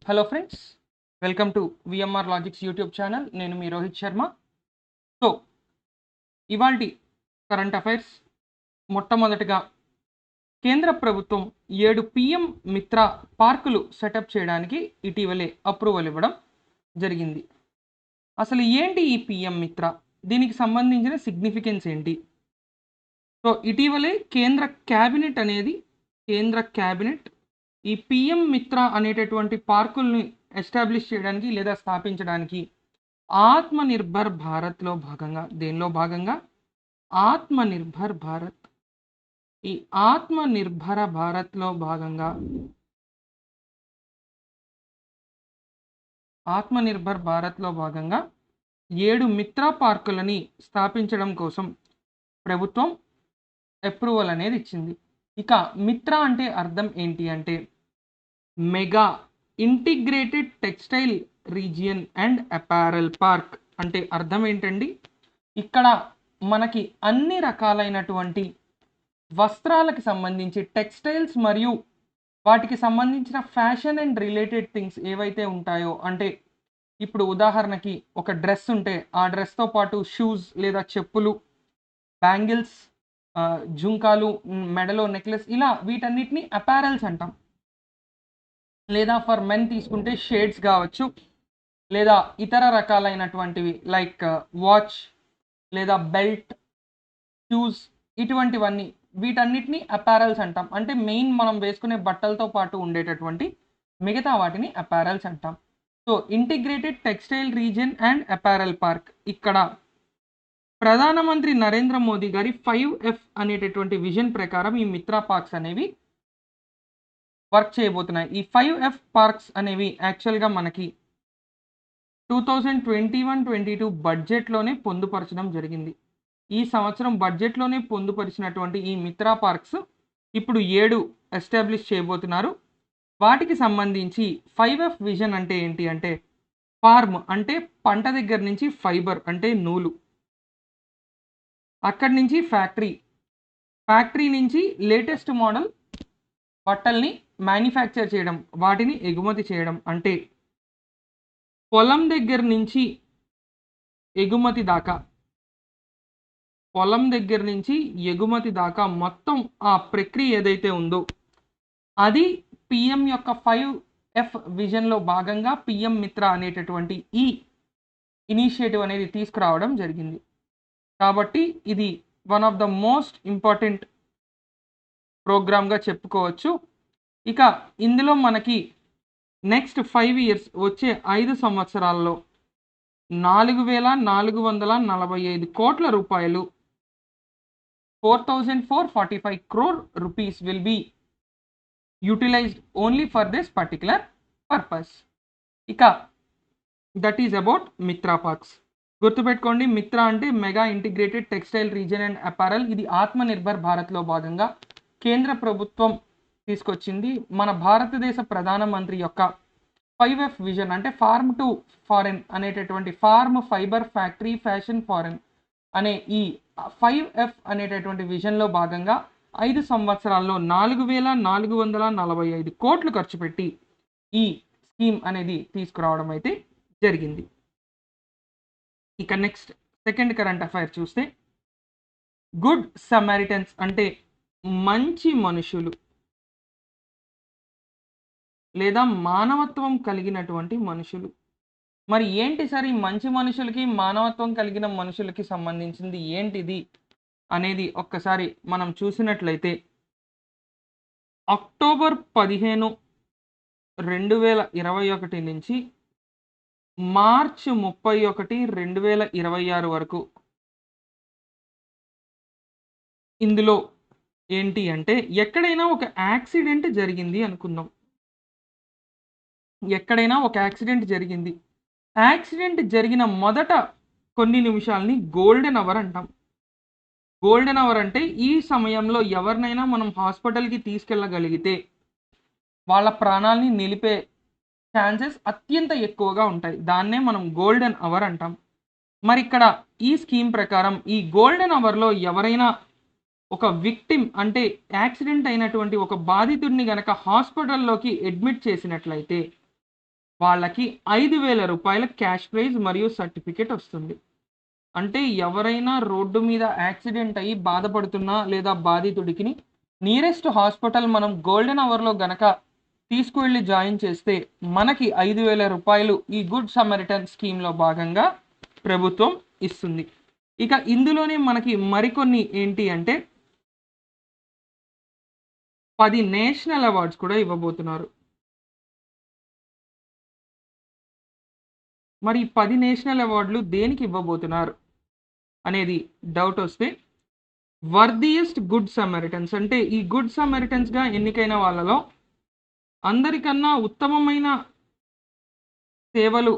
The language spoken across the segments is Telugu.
Hello friends, welcome to VMR logics YouTube channel. నేను మీ రోహిత్ శర్మ. సో ఇవాల్టి కరెంట్ అఫైర్స్. మొట్టమొదటిగా కేంద్ర ప్రభుత్వం 7 పిఎం మిత్ర పార్కులు సెటప్ చేయడానికి ఇటీవలే అప్రూవల్ ఇవ్వడం జరిగింది. అసలు ఏంటి ఈ పిఎం మిత్ర, దీనికి సంబంధించిన సిగ్నిఫికెన్స్ ఏంటి? సో ఇటీవలే కేంద్ర క్యాబినెట్ ఈ పిఎం మిత్ర అనేటటువంటి పార్కుల్ని ఎస్టాబ్లిష్ చేయడానికి లేదా స్థాపించడానికి ఆత్మనిర్భర్ భారత్లో భాగంగా, దేనిలో భాగంగా ఆత్మనిర్భర్ భారత్, ఈ ఆత్మనిర్భర భారత్లో భాగంగా ఆత్మనిర్భర్ భారత్లో భాగంగా 7 మిత్ర పార్కులని స్థాపించడం కోసం ప్రభుత్వం అప్రూవల్ అనేది ఇచ్చింది. ఇక మిత్ర అంటే అర్థం ఏంటి అంటే mega integrated textile region and apparel park అంటే అర్థం ఏంటండి? ఇక్కడ మనకి అన్ని రకాలైనటువంటి వస్త్రాలకు సంబంధించి టెక్స్టైల్స్ మరియు వాటికి సంబంధించిన ఫ్యాషన్ అండ్ రిలేటెడ్ థింగ్స్ ఏవైతే ఉంటాయో, అంటే ఇప్పుడు ఉదాహరణకి ఒక డ్రెస్ ఉంటే ఆ డ్రెస్తో పాటు షూస్ లేదా చెప్పులు, బ్యాంగిల్స్, జుంకాలు, మెడలో నెక్లెస్, ఇలా వీటన్నిటిని అపారల్స్ అంటాం. లేదా ఫర్ మెన్ తీసుకుంటే షేడ్స్ కావచ్చు, లేదా ఇతర రకాలైనటువంటివి లైక్ వాచ్ లేదా బెల్ట్, షూస్, ఇటువంటివన్నీ వీటన్నిటిని అపారల్స్ అంటాం. అంటే మెయిన్ మనం వేసుకునే బట్టలతో పాటు ఉండేటటువంటి మిగతా వాటిని అపారల్స్ అంటాం. So integrated textile region and apparel park, ఇక్కడ ప్రధానమంత్రి నరేంద్ర మోదీ గారి 5F అనేటటువంటి విజన్ ప్రకారం ఈ మిత్రా పార్క్స్ అనేవి వర్క్ చేయబోతున్నాయి. ఈ 5F పార్క్స్ అనేవి యాక్చువల్గా మనకి 2021-22 బడ్జెట్లోనే పొందుపరచడం జరిగింది. ఈ సంవత్సరం బడ్జెట్లోనే పొందుపరిచినటువంటి ఈ మిత్రా పార్క్స్ ఇప్పుడు 7 ఎస్టాబ్లిష్ చేయబోతున్నారు. వాటికి సంబంధించి 5F విజన్ అంటే ఏంటి అంటే ఫార్మ్ అంటే పంట దగ్గర నుంచి, ఫైబర్ అంటే నూలు, అక్కడి నుంచి ఫ్యాక్టరీ నుంచి లేటెస్ట్ మోడల్ బట్టల్ని మ్యానుఫ్యాక్చర్ చేయడం, వాటిని ఎగుమతి చేయడం, అంటే పొలం దగ్గర నుంచి ఎగుమతి దాకా మొత్తం ఆ ప్రక్రియ ఏదైతే ఉందో అది పిఎం యొక్క 5F విజన్లో భాగంగా పిఎం మిత్ర అనేటటువంటి ఈ ఇనిషియేటివ్ అనేది తీసుకురావడం జరిగింది. కాబట్టి ఇది one of the most important ప్రోగ్రామ్గా చెప్పుకోవచ్చు. ఇక ఇందులో మనకి నెక్స్ట్ 5 ఇయర్స్, వచ్చే 5 సంవత్సరాల్లో 4,445 కోట్ల రూపాయలు, 4,445 crore rupees will be utilized only for this particular purpose. ఇక that is about Mitra parks. గుర్తుపెట్టుకోండి, మిత్ర అంటే mega integrated textile region and apparel. ఇది ఆత్మనిర్భర్ భారత్లో భాగంగా కేంద్ర ప్రభుత్వం తీసుకొచ్చింది. మన భారతదేశ ప్రధానమంత్రి యొక్క 5F విజన్ అంటే ఫార్మ్ టు ఫారెన్ అనేటటువంటి, farm, fibre, factory, fashion, foreign అనే ఈ 5F అనేటటువంటి విజన్లో భాగంగా 5 సంవత్సరాల్లో 4,445 కోట్లు ఖర్చు పెట్టి ఈ స్కీమ్ అనేది తీసుకురావడం అయితే జరిగింది. ఇక నెక్స్ట్ సెకండ్ కరెంట్ అఫైర్ చూస్తే, గుడ్ సమారిటన్స్ అంటే మంచి మనుషులు లేదా మానవత్వం కలిగినటువంటి మనుషులు. మరి ఏంటి సార్ ఈ మంచి మనుషులకి, మానవత్వం కలిగిన మనుషులకి సంబంధించింది ఏంటిది అనేది ఒక్కసారి మనం చూసినట్లయితే, అక్టోబర్ 15, 2021 నుంచి మార్చ్ 31, 2026 వరకు ఇందులో ఏంటి అంటే ఎక్కడైనా ఒక యాక్సిడెంట్ జరిగింది అనుకుందాం. యాక్సిడెంట్ జరిగిన మొదట కొన్ని నిమిషాలని గోల్డెన్ అవర్ అంటాం. గోల్డెన్ అవర్ అంటే ఈ సమయంలో ఎవరినైనా మనం హాస్పిటల్కి తీసుకెళ్ళగలిగితే వాళ్ళ ప్రాణాలని నిలిపే ఛాన్సెస్ అత్యంత ఎక్కువగా ఉంటాయి. దాన్నే మనం గోల్డెన్ అవర్ అంటాం. మరి ఇక్కడ ఈ స్కీమ్ ప్రకారం ఈ గోల్డెన్ అవర్లో ఎవరైనా ఒక విక్టిమ్ అంటే యాక్సిడెంట్ అయినటువంటి ఒక బాధితుడిని గనక హాస్పిటల్లోకి అడ్మిట్ చేసినట్లయితే వాళ్ళకి 5,000 రూపాయల క్యాష్ ప్రైజ్ మరియు సర్టిఫికేట్ వస్తుంది. అంటే ఎవరైనా రోడ్డు మీద యాక్సిడెంట్ అయ్యి బాధపడుతున్నా లేదా బాధితుడికి నియరెస్ట్ హాస్పిటల్ మనం గోల్డెన్ అవర్‌లో గనక తీసుకువెళ్ళి జాయిన్ చేస్తే మనకి 5,000 రూపాయలు ఈ గుడ్ సమరిటన్ స్కీమ్‌లో భాగంగా ప్రభుత్వం ఇస్తుంది. ఇక ఇందులోనే మనకి మరికొన్ని ఏంటి అంటే 10 నేషనల్ అవార్డ్స్ కూడా ఇవ్వబోతున్నారు. మరి ఈ 10 నేషనల్ అవార్డులు దేనికి ఇవ్వబోతున్నారు అనేది డౌట్ వస్తే వర్దియెస్ట్ గుడ్ సమరిటన్స్ అంటే ఈ గుడ్ సమరిటన్స్‌గా ఎన్నికైన వాళ్ళలో అందరికన్నా ఉత్తమమైన సేవలు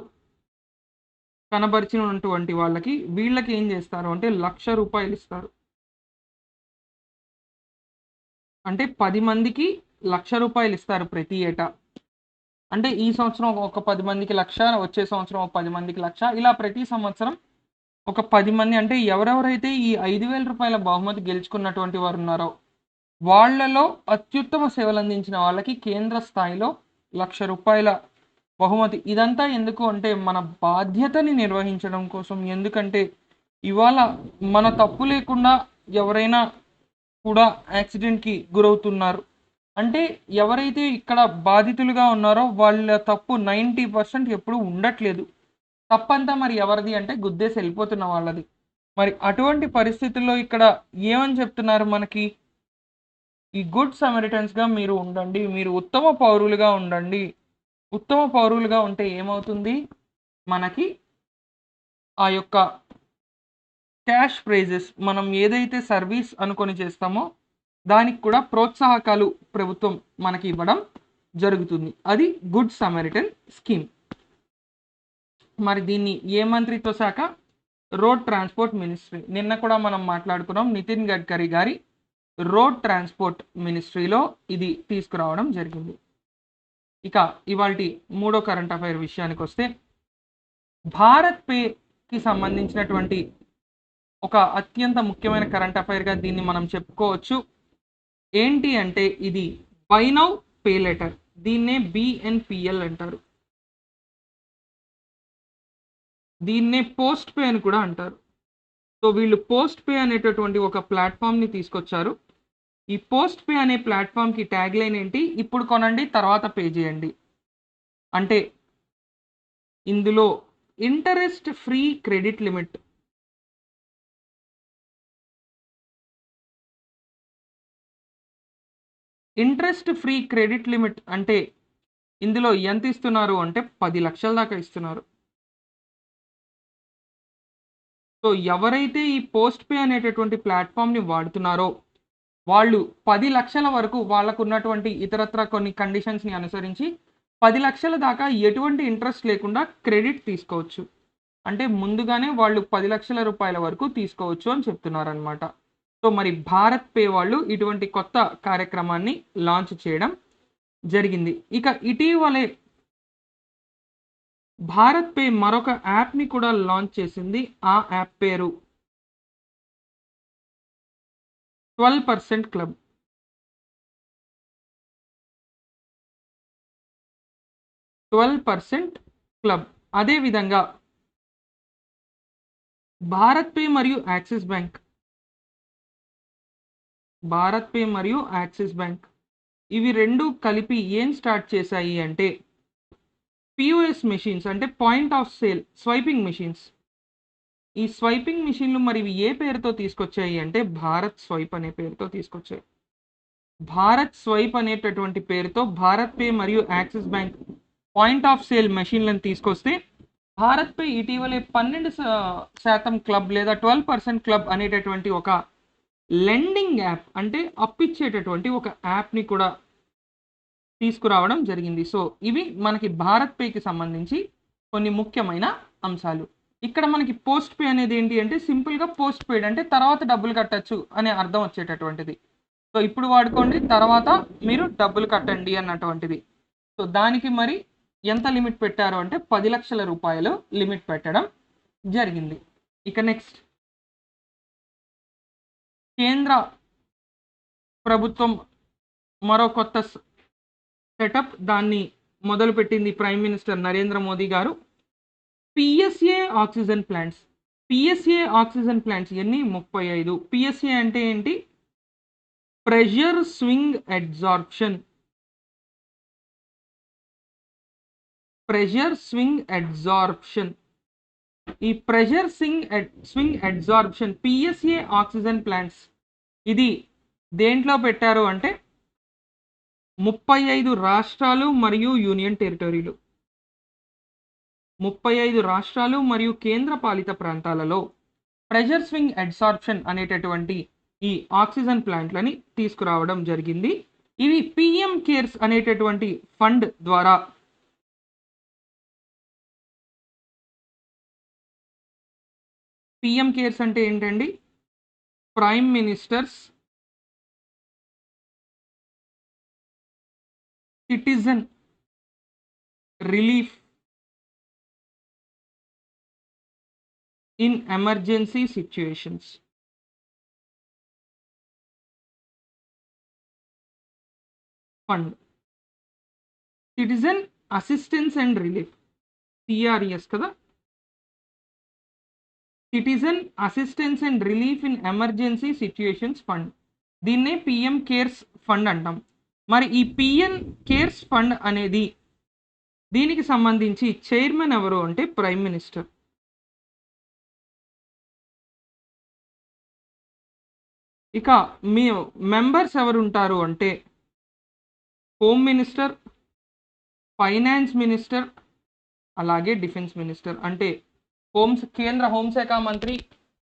కనబరిచినటువంటి వాళ్ళకి వీళ్ళకి ఏం చేస్తారు అంటే ₹1,00,000 ఇస్తారు. అంటే 10 మందికి ₹1,00,000 ఇస్తారు ప్రతి ఏటా. అంటే ఈ సంవత్సరం ఒక 10 మందికి 1,00,000, వచ్చే సంవత్సరం ఒక 10 మందికి 1,00,000 ఇలా ప్రతి సంవత్సరం ఒక 10 మంది అంటే ఎవరెవరైతే ఈ ₹5,000 బహుమతి గెలుచుకున్నటువంటి వారు ఉన్నారో వాళ్ళలో అత్యుత్తమ సేవలందించిన వాళ్ళకి కేంద్ర స్థాయిలో ₹1,00,000 బహుమతి. ఇదంతా ఎందుకు అంటే మన బాధ్యతని నిర్వహించడం కోసం. ఎందుకంటే ఇవాళ మన తప్పు లేకుండా ఎవరైనా కూడా యాక్సిడెంట్‌కి గురవుతున్నారు. అంటే ఎవరైతే ఇక్కడ బాధితులుగా ఉన్నారో వాళ్ళ తప్పు 90% ఎప్పుడు ఉండట్లేదు. తప్పంతా మరి ఎవరిది అంటే గుద్దేసి వెళ్ళిపోతున్న వాళ్ళది. మరి అటువంటి పరిస్థితుల్లో ఇక్కడ ఏమని చెప్తున్నారు మనకి? ఈ గుడ్ సమరిటన్స్‌గా మీరు ఉండండి. మీరు ఉత్తమ పౌరులుగా ఉండండి. ఉత్తమ పౌరులుగా ఉంటే ఏమవుతుంది? మనకి ఆ యొక్క క్యాష్ ప్రైజెస్ మనం ఏదైతే సర్వీస్ అనుకొని చేస్తామో దానికి కూడా ప్రోత్సాహకాలు ప్రభుత్వం మనకి ఇవ్వడం జరుగుతుంది. అది గుడ్ సమరిటన్ స్కీమ్. మరి దీన్ని ఏ మంత్రిత్వ శాఖ? Road transport ministry. నిన్న కూడా మనం మాట్లాడుకున్నాం. నితిన్ గడ్కరీ గారి రోడ్ ట్రాన్స్‌పోర్ట్ మినిస్ట్రీలో ఇది తీసుకురావడం జరిగింది. ఇక ఇవాల్టి మూడో కరెంట్ అఫైర్ విషయానికొస్తే భారత్ పేకి సంబంధించినటువంటి ఒక అత్యంత ముఖ్యమైన కరెంట్ అఫైర్‌గా దీన్ని మనం చెప్పుకోవచ్చు. ఏంటి అంటే ఇది బై నౌ పే లెటర్. దీన్నే బీఎన్‌పీఎల్ అంటారు. దీన్నే పోస్ట్ పే అని కూడా అంటారు. సో వీళ్ళు పోస్ట్ పే అనేటటువంటి ఒక ప్లాట్‌ఫామ్‌ని తీసుకొచ్చారు. ఈ పోస్ట్ పే అనే ప్లాట్‌ఫామ్‌కి ట్యాగ్ లైన్ ఏంటి? ఇప్పుడు కొనండి తర్వాత పే చేయండి. అంటే ఇందులో interest free credit limit interest free credit limit అంటే ఇందులో ఎంత ఇస్తున్నారు అంటే 10 లక్షల దాకా ఇస్తున్నారు. సో ఎవరైతే ఈ పోస్ట్ పే అనేటటువంటి ప్లాట్‌ఫామ్‌ని వాడుతున్నారో వాళ్ళు 10 లక్షల వరకు వాళ్ళకున్నటువంటి ఇతరత్రా కొన్ని కండిషన్స్‌ని అనుసరించి 10 లక్షల దాకా ఎటువంటి ఇంట్రెస్ట్ లేకుండా క్రెడిట్ తీసుకోవచ్చు. అంటే ముందుగానే వాళ్ళు 10 లక్షల రూపాయల వరకు తీసుకోవచ్చు అని చెప్తున్నారనమాట. సో మరి భారత్ పే వాళ్ళు ఇటువంటి కొత్త కార్యక్రమాన్ని లాంచ్ చేయడం జరిగింది. ఇక ఇటీవలే భారత్ పే మరొక యాప్‌ని కూడా లాంచ్ చేసింది. ఆ యాప్ పేరు 12% క్లబ్. 12% క్లబ్. అదే విధంగా భారత్ పే మరియు యాక్సిస్ బ్యాంక్. భారత్ పే మరియు యాక్సిస్ బ్యాంక్ ఇవి 2 కలిపి ఏం స్టార్ట్ చేశాయి అంటే పీఓఎస్ మెషిన్స్ అంటే point of sale swiping machines. ఈ స్వైపింగ్ మెషిన్‌లు మరి ఇవి ఏ పేరుతో తీసుకొచ్చాయి అంటే భారత్ స్వైప్ అనే పేరుతో తీసుకొచ్చాయి. భారత్ స్వైప్ అనేటటువంటి పేరుతో భారత్ పే మరియు Axis bank point of sale మెషిన్‌లను తీసుకొస్తే భారత్ పే ఇటీవలే 12% క్లబ్ లేదా 12% క్లబ్ అనేటటువంటి ఒక లెండింగ్ యాప్ అంటే అప్పిచ్చేటటువంటి ఒక యాప్‌ని కూడా తీసుకురావడం జరిగింది. సో ఇవి మనకి భారత్ పేకి సంబంధించి కొన్ని ముఖ్యమైన అంశాలు. ఇక్కడ మనకి పోస్ట్ పే అనేది ఏంటి అంటే సింపుల్‌గా పోస్ట్ పెయిడ్ అంటే తర్వాత డబ్బులు కట్టొచ్చు అనే అర్థం వచ్చేటటువంటిది. సో ఇప్పుడు వాడుకోండి తర్వాత మీరు డబ్బులు కట్టండి అన్నటువంటిది. సో దానికి మరి ఎంత లిమిట్ పెట్టారు అంటే 10 లక్షల రూపాయలు లిమిట్ పెట్టడం జరిగింది. ఇక నెక్స్ట్ కేంద్ర ప్రభుత్వం మరో కొత్త సెటప్ దాన్ని మొదలుపెట్టింది ప్రైమ్ మినిస్టర్ నరేంద్ర మోదీ గారు. PSA oxygen plants. PSA oxygen plants ఎన్ని? 35. పిఎస్ఏ అంటే ఏంటి? Pressure swing adsorption. Pressure swing adsorption. ఈ pressure swing adsorption PSA oxygen plants ఇది దేంట్లో పెట్టారు అంటే 35 రాష్ట్రాలు మరియు యూనియన్ టెరిటరీలు, 35 రాష్ట్రాలు మరియు కేంద్ర పాలిత ప్రాంతాలలో ప్రెషర్ స్వింగ్ అడ్సార్ప్షన్ అనేటటువంటి ఈ ఆక్సిజన్ ప్లాంట్లని తీసుకురావడం జరిగింది. ఇవి పిఎం కేర్స్ అనేటటువంటి ఫండ్ ద్వారా పిఎం కేర్స్ అంటే ఏంటండి? Prime minister's citizen relief in emergency situations. Fund citizen assistance and relief, CRS కదా, citizen assistance and relief in emergency situations fund. దీన్నే పిఎం కేర్స్ ఫండ్ అంటాం. మరి ఈ పిఎం కేర్స్ ఫండ్ అనేది దీనికి సంబంధించి చైర్మన్ ఎవరు అంటే ప్రైమ్ మినిస్టర్. ఇక మీ మెంబర్స్ ఎవరు ఉంటారు అంటే హోమ్ మినిస్టర్, ఫైనాన్స్ మినిస్టర్, అలాగే డిఫెన్స్ మినిస్టర్. అంటే కేంద్ర హోంశాఖ మంత్రి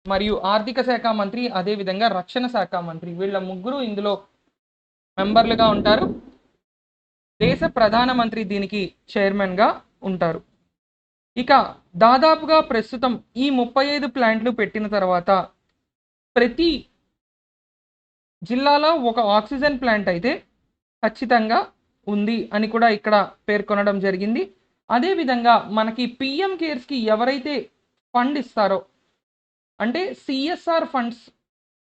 మరియు ఆర్థిక శాఖ మంత్రి, అదేవిధంగా రక్షణ శాఖ మంత్రి, వీళ్ళ ముగ్గురు ఇందులో మెంబర్లుగా ఉంటారు. దేశ ప్రధానమంత్రి దీనికి చైర్మన్గా ఉంటారు. ఇక దాదాపుగా ప్రస్తుతం ఈ 35 ప్లాంట్లు పెట్టిన తర్వాత ప్రతి జిల్లాలో ఒక ఆక్సిజన్ ప్లాంట్ అయితే ఖచ్చితంగా ఉంది అని కూడా ఇక్కడ పేర్కొనడం జరిగింది. అదేవిధంగా మనకి పిఎం కేర్స్కి ఎవరైతే ఫండ్ ఇస్తారో అంటే CSR funds,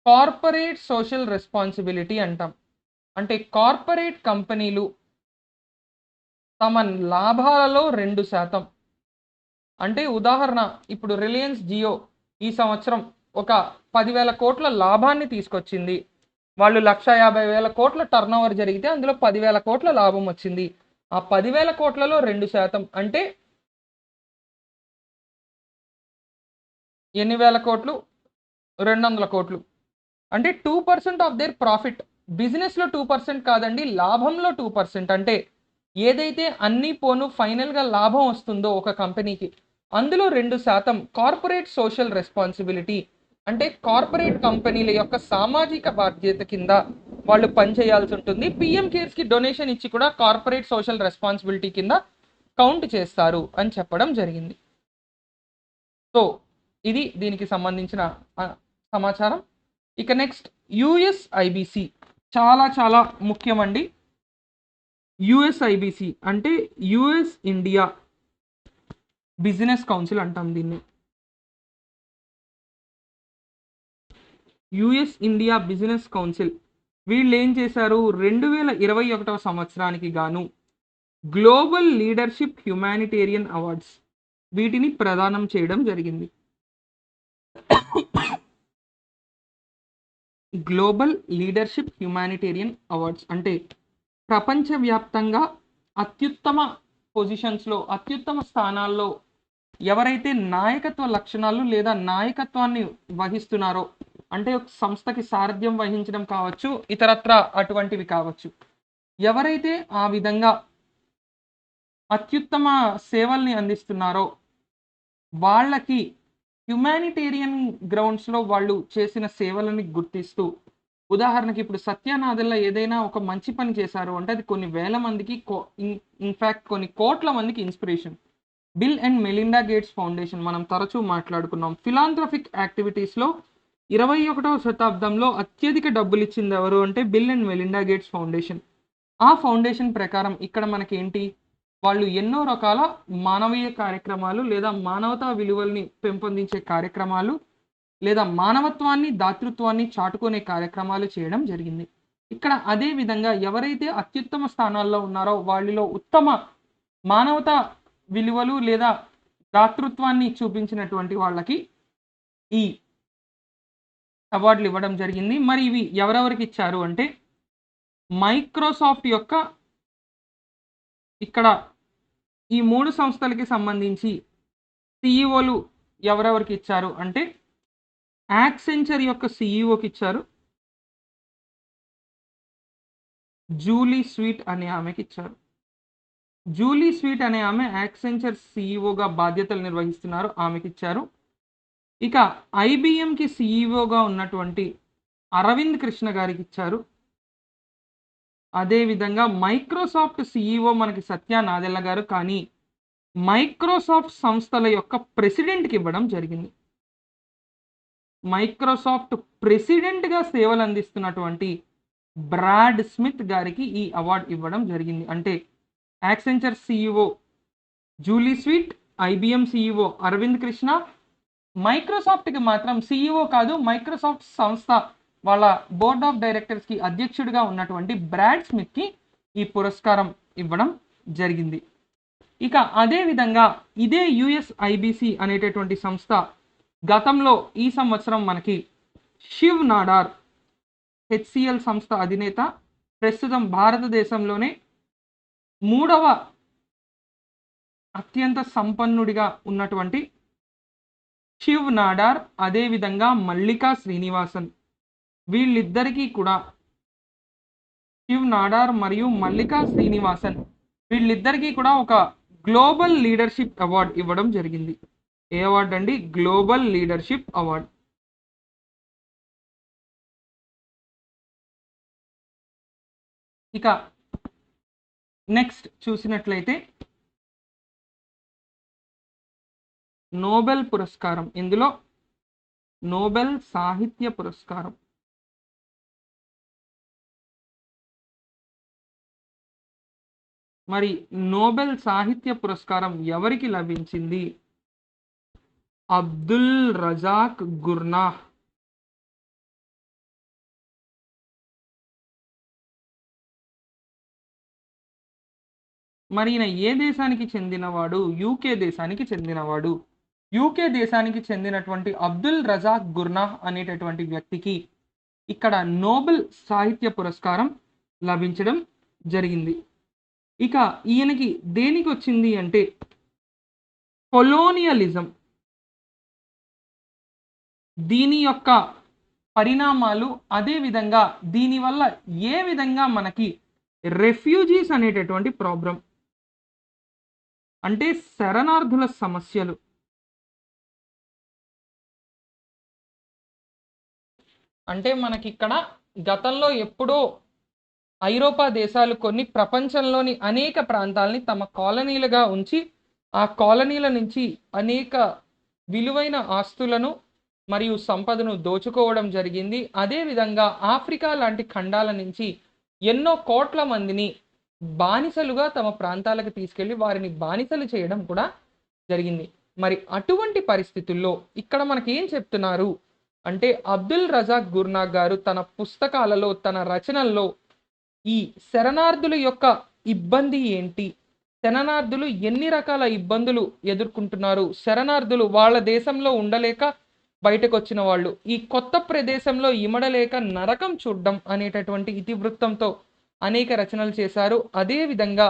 corporate social responsibility అంటాం. అంటే కార్పొరేట్ కంపెనీలు తమ లాభాలలో 2%, అంటే ఉదాహరణ ఇప్పుడు రిలయన్స్ జియో ఈ సంవత్సరం ఒక 10,000 కోట్ల లాభాన్ని తీసుకొచ్చింది. వాళ్ళు 1,50,000 కోట్ల టర్న్ ఓవర్ జరిగితే అందులో 10,000 కోట్ల లాభం వచ్చింది. ఆ 10,000 కోట్లలో 2% అంటే ఎన్ని వేల కోట్లు? 200 కోట్లు. అంటే 2% ఆఫ్ దేర్ ప్రాఫిట్. బిజినెస్లో 2% కాదండి, లాభంలో 2%. అంటే ఏదైతే అన్ని పోను ఫైనల్గా లాభం వస్తుందో ఒక కంపెనీకి అందులో 2% కార్పొరేట్ సోషల్ రెస్పాన్సిబిలిటీ. అంటే కార్పొరేట్ కంపెనీల యొక్క సామాజిక బాధ్యత కింద వాళ్ళు పనిచేయాల్సి ఉంటుంది. పిఎం కేర్స్కి డొనేషన్ ఇచ్చి కూడా కార్పొరేట్ సోషల్ రెస్పాన్సిబిలిటీ కింద కౌంట్ చేస్తారు అని చెప్పడం జరిగింది. సో ఇది దీనికి సంబంధించిన సమాచారం. ఇక నెక్స్ట్ యుఎస్ఐబిసి చాలా చాలా ముఖ్యమండి. యుఎస్ఐబిసి అంటే యుఎస్ ఇండియా బిజినెస్ కౌన్సిల్ అంటాం దీన్ని. యుఎస్ ఇండియా బిజినెస్ కౌన్సిల్ వీళ్ళు ఏం చేశారు? 2021వ సంవత్సరానికి గాను గ్లోబల్ లీడర్షిప్ హ్యుమానిటేరియన్ అవార్డ్స్ వీటిని ప్రదానం చేయడం జరిగింది. గ్లోబల్ లీడర్షిప్ హ్యుమానిటేరియన్ అవార్డ్స్ అంటే ప్రపంచవ్యాప్తంగా అత్యుత్తమ పొజిషన్స్లో, అత్యుత్తమ స్థానాల్లో ఎవరైతే నాయకత్వ లక్షణాలు లేదా నాయకత్వాన్ని వహిస్తున్నారో, అంటే ఒక సంస్థకి సారథ్యం వహించడం కావచ్చు, ఇతరత్ర అటువంటివి కావచ్చు, ఎవరైతే ఆ విధంగా అత్యుత్తమ సేవల్ని అందిస్తున్నారో వాళ్ళకి హ్యుమానిటేరియన్ గ్రౌండ్స్లో వాళ్ళు చేసిన సేవలని గుర్తిస్తూ, ఉదాహరణకి ఇప్పుడు సత్యానాథల్లో ఏదైనా ఒక మంచి పని చేశారు అంటే అది కొన్ని వేల మందికి, ఇన్ఫ్యాక్ట్ కొన్ని కోట్ల మందికి inspiration. Bill and Melinda gates foundation మనం తరచూ మాట్లాడుకున్నాం. ఫిలాంథ్రఫిక్ యాక్టివిటీస్లో 21వ శతాబ్దంలో అత్యధిక డబ్బులు ఇచ్చింది ఎవరు అంటే bill and Melinda gates foundation. ఆ ఫౌండేషన్ ప్రకారం ఇక్కడ మనకి ఏంటి, వాళ్ళు ఎన్నో రకాల మానవీయ కార్యక్రమాలు లేదా మానవతా విలువల్ని పెంపొందించే కార్యక్రమాలు లేదా మానవత్వాన్ని, దాతృత్వాన్ని చాటుకునే కార్యక్రమాలు చేయడం జరిగింది. ఇక్కడ అదే విధంగా ఎవరైతే అత్యుత్తమ స్థానాల్లో ఉన్నారో వాళ్ళలో ఉత్తమ మానవతా విలువలు లేదా దాతృత్వాన్ని చూపించినటువంటి వాళ్ళకి ఈ అవార్డులు ఇవ్వడం జరిగింది. మరి ఇవి ఎవరెవరికి ఇచ్చారు అంటే మైక్రోసాఫ్ట్ యొక్క ఇక్కడ ఈ 3 సంస్థలకి సంబంధించి సీఈఓలు ఎవరెవరికి ఇచ్చారు అంటే యాక్సెంచర్ యొక్క సీఈఓకి ఇచ్చారు, జూలీ స్వీట్ అనే ఆమెకి ఇచ్చారు. జూలీ స్వీట్ అనే ఆమె యాక్సెంచర్ సీఈఓగా బాధ్యతలు నిర్వహిస్తున్నారు, ఆమెకి ఇచ్చారు. ఇక ఐబిఎంకి సీఈఓగా ఉన్నటువంటి అరవింద్ కృష్ణ గారికి ఇచ్చారు. అదేవిధంగా మైక్రోసాఫ్ట్ సీఈఓ మనకి సత్య నాదెల్ల గారు, కానీ మైక్రోసాఫ్ట్ సంస్థల యొక్క ప్రెసిడెంట్కి ఇవ్వడం జరిగింది. మైక్రోసాఫ్ట్ ప్రెసిడెంట్గా సేవలు అందిస్తున్నటువంటి బ్రాడ్ స్మిత్ గారికి ఈ అవార్డు ఇవ్వడం జరిగింది. అంటే Accenture CEO Julie Sweet, IBM CEO Arvind Krishna, మైక్రోసాఫ్ట్కి మాత్రం సీఈఓ కాదు, మైక్రోసాఫ్ట్ సంస్థ వాళ్ళ బోర్డ్ ఆఫ్ డైరెక్టర్స్కి అధ్యక్షుడిగా ఉన్నటువంటి బ్రాడ్ స్మిత్కి ఈ పురస్కారం ఇవ్వడం జరిగింది. ఇక అదేవిధంగా ఇదే యుఎస్ఐబిసి అనేటటువంటి సంస్థ గతంలో ఈ సంవత్సరం మనకి శివ్ నాడార్ హెచ్సిఎల్ సంస్థ అధినేత, ప్రస్తుతం భారతదేశంలోనే 3వ అత్యంత సంపన్నుడిగా ఉన్నటువంటి శివ్ నాడార్, అదేవిధంగా మల్లికా శ్రీనివాసన్, వీళ్ళిద్దరికీ కూడా శివ్ నాడార్ మరియు మల్లికా శ్రీనివాసన్ వీళ్ళిద్దరికీ కూడా ఒక గ్లోబల్ లీడర్షిప్ అవార్డు ఇవ్వడం జరిగింది. ఏ అవార్డు అండి? Global leadership award. ఇక నెక్స్ట్ చూసినట్లయితే నోబెల్ పురస్కారం, ఇందులో నోబెల్ సాహిత్య పురస్కారం. మరి నోబెల్ సాహిత్య పురస్కారం ఎవరికి లభించింది? అబ్దుల్ రజాక్ గుర్నాహ్. మరి ఈయన ఏ దేశానికి చెందినవాడు? యూకే దేశానికి చెందినవాడు. యూకే దేశానికి చెందినటువంటి అబ్దుల్ రజాక్ గుర్నాహ్ అనేటటువంటి వ్యక్తికి ఇక్కడ నోబెల్ సాహిత్య పురస్కారం లభించడం జరిగింది. ఇక ఈయనకి దేనికి వచ్చింది అంటే కొలోనియలిజం, దీని యొక్క పరిణామాలు, అదేవిధంగా దీనివల్ల ఏ విధంగా మనకి రెఫ్యూజీస్ అనేటటువంటి ప్రాబ్లం అంటే శరణార్థుల సమస్యలు, అంటే మనకి ఇక్కడ గతంలో ఎప్పుడో ఐరోపా దేశాలు కొన్ని ప్రపంచంలోని అనేక ప్రాంతాలని తమ కాలనీలుగా ఉంచి ఆ కాలనీల నుంచి అనేక విలువైన ఆస్తులను మరియు సంపదను దోచుకోవడం జరిగింది. అదేవిధంగా ఆఫ్రికా లాంటి ఖండాల నుంచి ఎన్నో కోట్ల మందిని బానిసలుగా తమ ప్రాంతాలకు తీసుకెళ్లి వారిని బానిసలు చేయడం కూడా జరిగింది. మరి అటువంటి పరిస్థితుల్లో ఇక్కడ మనకి ఏం చెప్తున్నారు అంటే అబ్దుల్ రజాక్ గుర్నాహ్ గారు తన పుస్తకాలలో, తన రచనల్లో ఈ శరణార్థుల యొక్క ఇబ్బంది ఏంటి, శరణార్థులు ఎన్ని రకాల ఇబ్బందులు ఎదుర్కొంటున్నారు, శరణార్థులు వాళ్ళ దేశంలో ఉండలేక బయటకు వచ్చిన వాళ్ళు ఈ కొత్త ప్రదేశంలో ఇమడలేక నరకం చూడడం అనేటటువంటి ఇతివృత్తంతో అనేక రచనలు చేశారు. అదేవిధంగా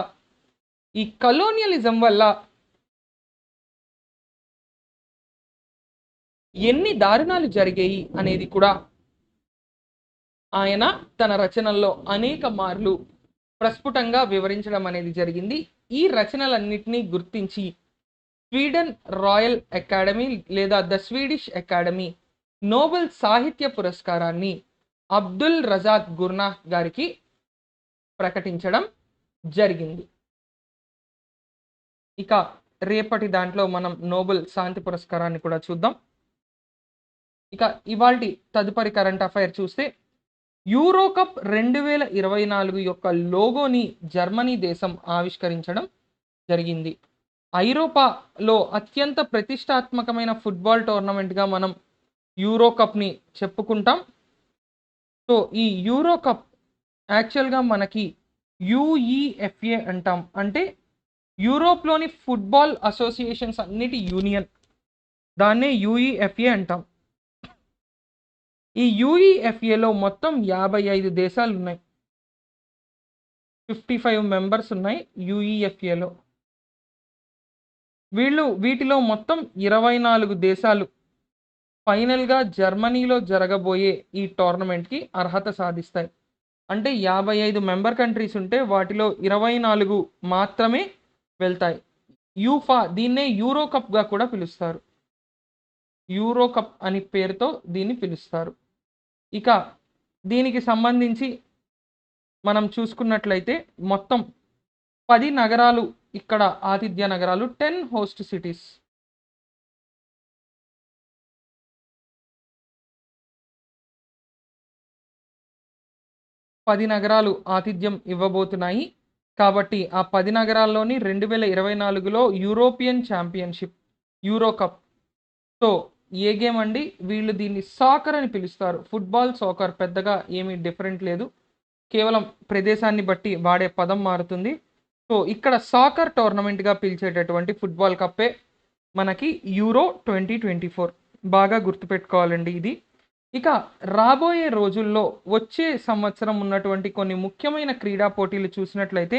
ఈ కలోనియలిజం వల్ల ఎన్ని దారుణాలు జరిగాయి అనేది కూడా ఆయన తన రచనల్లో అనేక మార్లు ప్రస్ఫుటంగా వివరించడం అనేది జరిగింది. ఈ రచనలన్నింటినీ గుర్తించి స్వీడన్ రాయల్ అకాడమీ లేదా ద స్వీడిష్ అకాడమీ నోబెల్ సాహిత్య పురస్కారాన్ని అబ్దుల్ రజాక్ గుర్నాహ్ గారికి ప్రకటించడం జరిగింది. ఇక రేపటి దాంట్లో మనం నోబెల్ శాంతి పురస్కారాన్ని కూడా చూద్దాం. ఇక ఇవాల్టి తదుపరి కరెంట్ అఫైర్ చూస్తే యూరో కప్ 2024 యొక్క లోగోని జర్మనీ దేశం ఆవిష్కరించడం జరిగింది. ఐరోపాలో అత్యంత ప్రతిష్టాత్మకమైన ఫుట్బాల్ టోర్నమెంట్గా మనం యూరో కప్ని చెప్పుకుంటాం. సో ఈ యూరో కప్ యాక్చువల్గా మనకి యూఈఎఫ్ఏ అంటాం, అంటే యూరోప్లోని ఫుట్బాల్ అసోసియేషన్స్ అన్నిటి యూనియన్, దాన్నే యూఈఎఫ్ఏ అంటాం. ఈ యూఈఎఫ్ఏలో మొత్తం 55 దేశాలు ఉన్నాయి. 55 మెంబర్స్ ఉన్నాయి యూఈఎఫ్ఏలో. వీటిలో మొత్తం 24 దేశాలు ఫైనల్గా జర్మనీలో జరగబోయే ఈ టోర్నమెంట్కి అర్హత సాధిస్తాయి. అంటే 55 మెంబర్ కంట్రీస్ ఉంటే వాటిలో 24 మాత్రమే వెళ్తాయి. యూఫా దీన్నే యూరో కప్గా కూడా పిలుస్తారు. యూరో కప్ అని పేరుతో దీన్ని పిలుస్తారు. ఇక దీనికి సంబంధించి మనం చూసుకున్నట్లయితే మొత్తం 10 నగరాలు ఇక్కడ ఆతిథ్య నగరాలు, 10 హోస్ట్ సిటీస్. పది నగరాలు ఆతిథ్యం ఇవ్వబోతున్నాయి. కాబట్టి ఆ 10 నగరాల్లోని 2024లో European championship, Euro cup. So ఏ గేమ్ అండి? వీళ్ళు దీన్ని సాకర్ అని పిలుస్తారు. ఫుట్బాల్, సాకర్ పెద్దగా ఏమీ డిఫరెంట్ లేదు, కేవలం ప్రదేశాన్ని బట్టి వాడే పదం మారుతుంది. సో ఇక్కడ సాకర్ టోర్నమెంట్గా పిలిచేటటువంటి ఫుట్బాల్ కప్పే మనకి యూరో 2024. బాగా గుర్తుపెట్టుకోవాలండి ఇది. ఇక రాబోయే రోజుల్లో వచ్చే సంవత్సరం ఉన్నటువంటి కొన్ని ముఖ్యమైన క్రీడా పోటీలు చూసినట్లయితే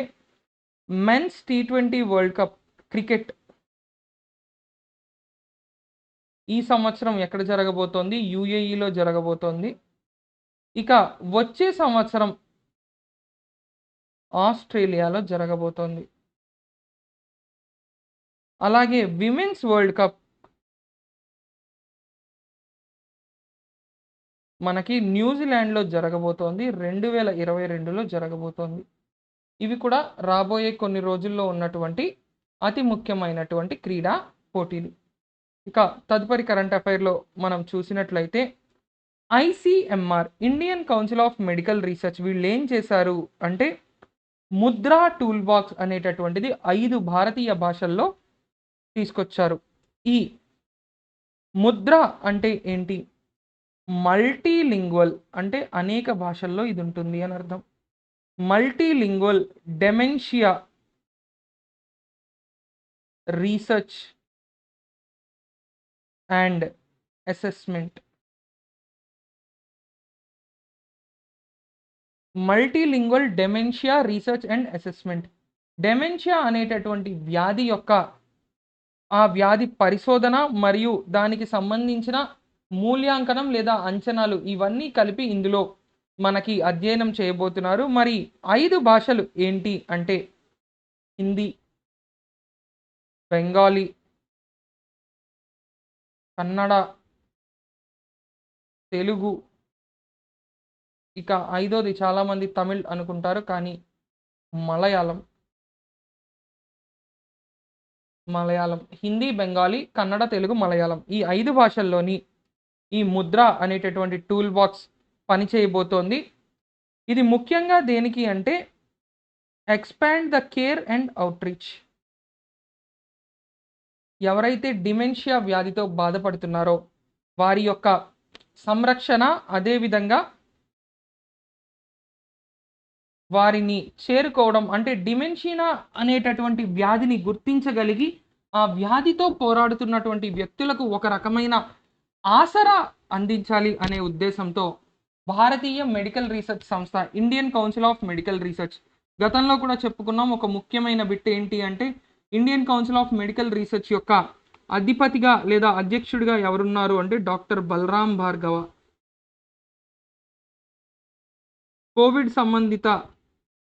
men's T20 world cup cricket ఈ సంవత్సరం ఎక్కడ జరగబోతోంది? యుఏఈలో జరగబోతోంది. ఇక వచ్చే సంవత్సరం ఆస్ట్రేలియాలో జరగబోతోంది. అలాగే విమెన్స్ వరల్డ్ కప్ మనకి న్యూజిలాండ్లో జరగబోతోంది, 2022లో జరగబోతోంది. ఇవి కూడా రాబోయే కొన్ని రోజుల్లో ఉన్నటువంటి అతి ముఖ్యమైనటువంటి క్రీడా పోటీలు. ఇక తదుపరి కరెంట్ అఫైర్లో మనం చూసినట్లయితే ICMR, Indian council of medical research, వీళ్ళు ఏం చేశారు అంటే ముద్రా టూల్ బాక్స్ అనేటటువంటిది 5 భారతీయ భాషల్లో తీసుకొచ్చారు. ఈ ముద్ర అంటే ఏంటి? మల్టీలింగ్వల్ అంటే అనేక భాషల్లో ఇది ఉంటుంది అని అర్థం. Multilingual dementia research and assessment. Multilingual dementia research and assessment. Dementia అనేటటువంటి వ్యాధి యొక్క ఆ వ్యాధి పరిశోధన మరియు దానికి సంబంధించిన మూల్యాంకనం లేదా అంచనాలు ఇవన్నీ కలిపి ఇందులో మనకి అధ్యయనం చేయబోతున్నారు. మరి 5 భాషలు ఏంటి అంటే హిందీ, బెంగాలీ, కన్నడ, తెలుగు, ఇక 5వది చాలామంది తమిళ్ అనుకుంటారు కానీ మలయాళం. హిందీ, బెంగాలీ, కన్నడ, తెలుగు, మలయాళం ఈ 5 భాషల్లోని ఈ ముద్ర అనేటటువంటి టూల్ బాక్స్ పనిచేయబోతోంది. ఇది ముఖ్యంగా దేనికి అంటే expand the care and outreach. ఎవరైతే డిమెన్షియా వ్యాధితో బాధపడుతున్నారో వారి యొక్క సంరక్షణ, అదేవిధంగా వారిని చేరుకోవడం, అంటే డిమెన్షియా అనేటటువంటి వ్యాధిని గుర్తించగలిగి ఆ వ్యాధితో పోరాడుతున్నటువంటి వ్యక్తులకు ఒక రకమైన ఆసరా అందించాలి అనే ఉద్దేశంతో భారతీయ మెడికల్ రీసెర్చ్ సంస్థ, Indian council of medical research, గతంలో కూడా చెప్పుకున్నాం. ఒక ముఖ్యమైన బిట్ ఏంటి అంటే Indian council of medical research యొక్క అధిపతిగా లేదా అధ్యక్షుడిగా ఎవరున్నారు అంటే డాక్టర్ బలరాం భార్గవ. కోవిడ్ సంబంధిత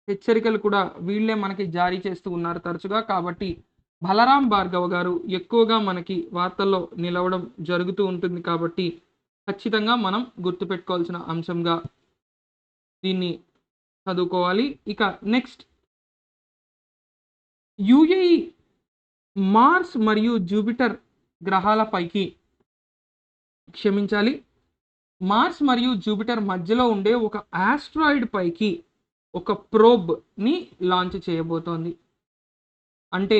హెచ్చరికలు కూడా వీళ్ళే మనకి జారీ చేస్తూ ఉన్నారు తరచుగా. కాబట్టి బలరాం భార్గవ గారు ఎక్కువగా మనకి వార్తల్లో నిలవడం జరుగుతూ ఉంటుంది. కాబట్టి ఖచ్చితంగా మనం గుర్తుపెట్టుకోవాల్సిన అంశంగా దీన్ని చదువుకోవాలి. ఇక నెక్స్ట్, యుఏఈ మార్స్ మరియు జూపిటర్ గ్రహాలపైకి మార్స్ మరియు జూపిటర్ మధ్యలో ఉండే ఒక ఆస్ట్రాయిడ్ పైకి ఒక ప్రోబ్ని లాంచ్ చేయబోతోంది. అంటే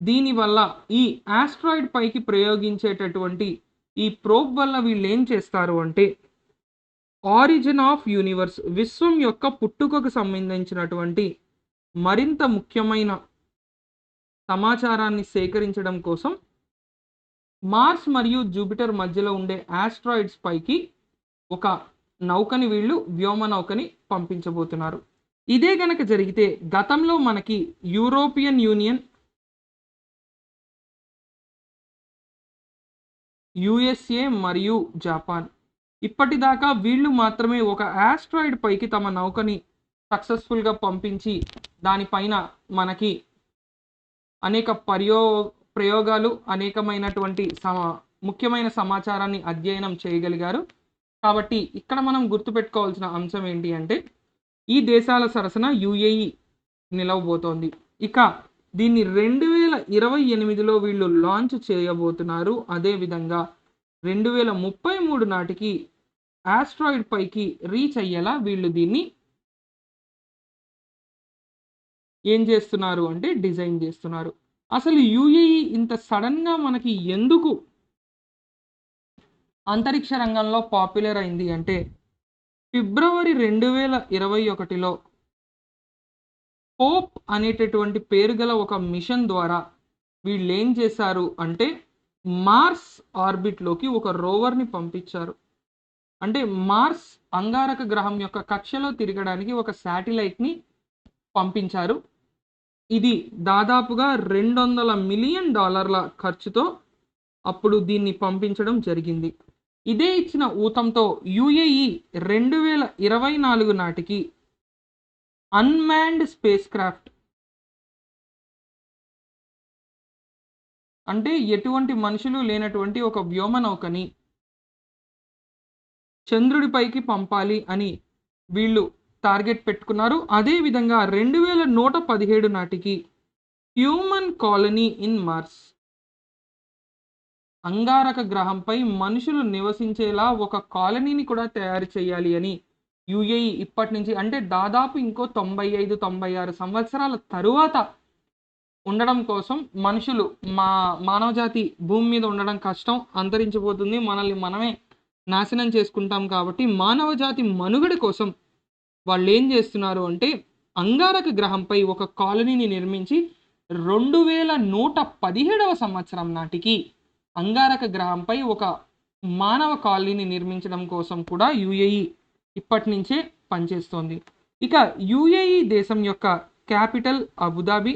దీనివల్ల ఈ ఆస్ట్రాయిడ్ పైకి ప్రయోగించేటటువంటి ఈ ప్రోబ్ వల్ల వీళ్ళు ఏం చేస్తారు అంటే ఆరిజిన్ ఆఫ్ యూనివర్స్, విశ్వం యొక్క పుట్టుకకు సంబంధించినటువంటి మరింత ముఖ్యమైన సమాచారాన్ని సేకరించడం కోసం మార్స్ మరియు జూపిటర్ మధ్యలో ఉండే ఆస్ట్రాయిడ్స్ పైకి ఒక నౌకని వీళ్ళు వ్యోమ నౌకని పంపించబోతున్నారు. ఇదే గనక జరిగితే గతంలో మనకి యూరోపియన్ యూనియన్, యుఎస్ఏ మరియు జపాన్ ఇప్పటిదాకా వీళ్ళు మాత్రమే ఒక ఆస్ట్రాయిడ్ పైకి తమ నౌకని సక్సెస్ఫుల్గా పంపించి దానిపైన మనకి అనేక ప్రయోగాలు, అనేకమైనటువంటి ముఖ్యమైన సమాచారాన్ని అధ్యయనం చేయగలిగారు. కాబట్టి ఇక్కడ మనం గుర్తుపెట్టుకోవాల్సిన అంశం ఏంటి అంటే ఈ దేశాల సరసన యుఏఈ నిలవబోతోంది. ఇక దీన్ని 2028లో వీళ్ళు లాంచ్ చేయబోతున్నారు. అదేవిధంగా 2033 నాటికి ఆస్ట్రాయిడ్ పైకి రీచ్ అయ్యేలా వీళ్ళు దీన్ని ఏం చేస్తున్నారు అంటే డిజైన్ చేస్తున్నారు. అసలు యుఏఈ ఇంత సడన్గా మనకి ఎందుకు అంతరిక్ష రంగంలో పాపులర్ అయింది అంటే ఫిబ్రవరి 2021లో హోప్ అనేటటువంటి పేరు గల ఒక మిషన్ ద్వారా వీళ్ళు ఏం చేశారు అంటే మార్స్ ఆర్బిట్లోకి ఒక రోవర్ని పంపించారు. అంటే మార్స్ అంగారక గ్రహం యొక్క కక్షలో తిరగడానికి ఒక శాటిలైట్ని పంపించారు. ఇది దాదాపుగా $200 మిలియన్ ఖర్చుతో అప్పుడు దీన్ని పంపించడం జరిగింది. ఇదే ఇచ్చిన ఊతంతో యుఏఈ 2024 నాటికి అన్మాన్డ్ స్పేస్ క్రాఫ్ట్ అంటే ఎటువంటి మనుషులు లేనటువంటి ఒక వ్యోమ నౌకని చంద్రుడిపైకి పంపాలి అని వీళ్ళు టార్గెట్ పెట్టుకున్నారు. అదేవిధంగా 2117 నాటికి హ్యూమన్ కాలనీ ఇన్ మార్స్ అంగారక గ్రహంపై మనుషులు నివసించేలా ఒక కాలనీని కూడా తయారు చేయాలి అని యుఏఈ ఇప్పటి నుంచి అంటే దాదాపు ఇంకో 95-96 సంవత్సరాల తరువాత ఉండడం కోసం మనుషులు మానవజాతి భూమి మీద ఉండడం కష్టం, అంతరించిపోతుంది, మనల్ని మనమే నాశనం చేసుకుంటాం. కాబట్టి మానవజాతి మనుగడ కోసం వాళ్ళు ఏం చేస్తున్నారు అంటే అంగారక గ్రహంపై ఒక కాలనీని నిర్మించి 2117వ సంవత్సరం నాటికి అంగారక గ్రహంపై ఒక మానవ కాలనీని నిర్మించడం కోసం కూడా యుఏఈ ఇప్పటి నుంచే పనిచేస్తోంది. ఇక యుఏఈ దేశం యొక్క క్యాపిటల్ అబుదాబి.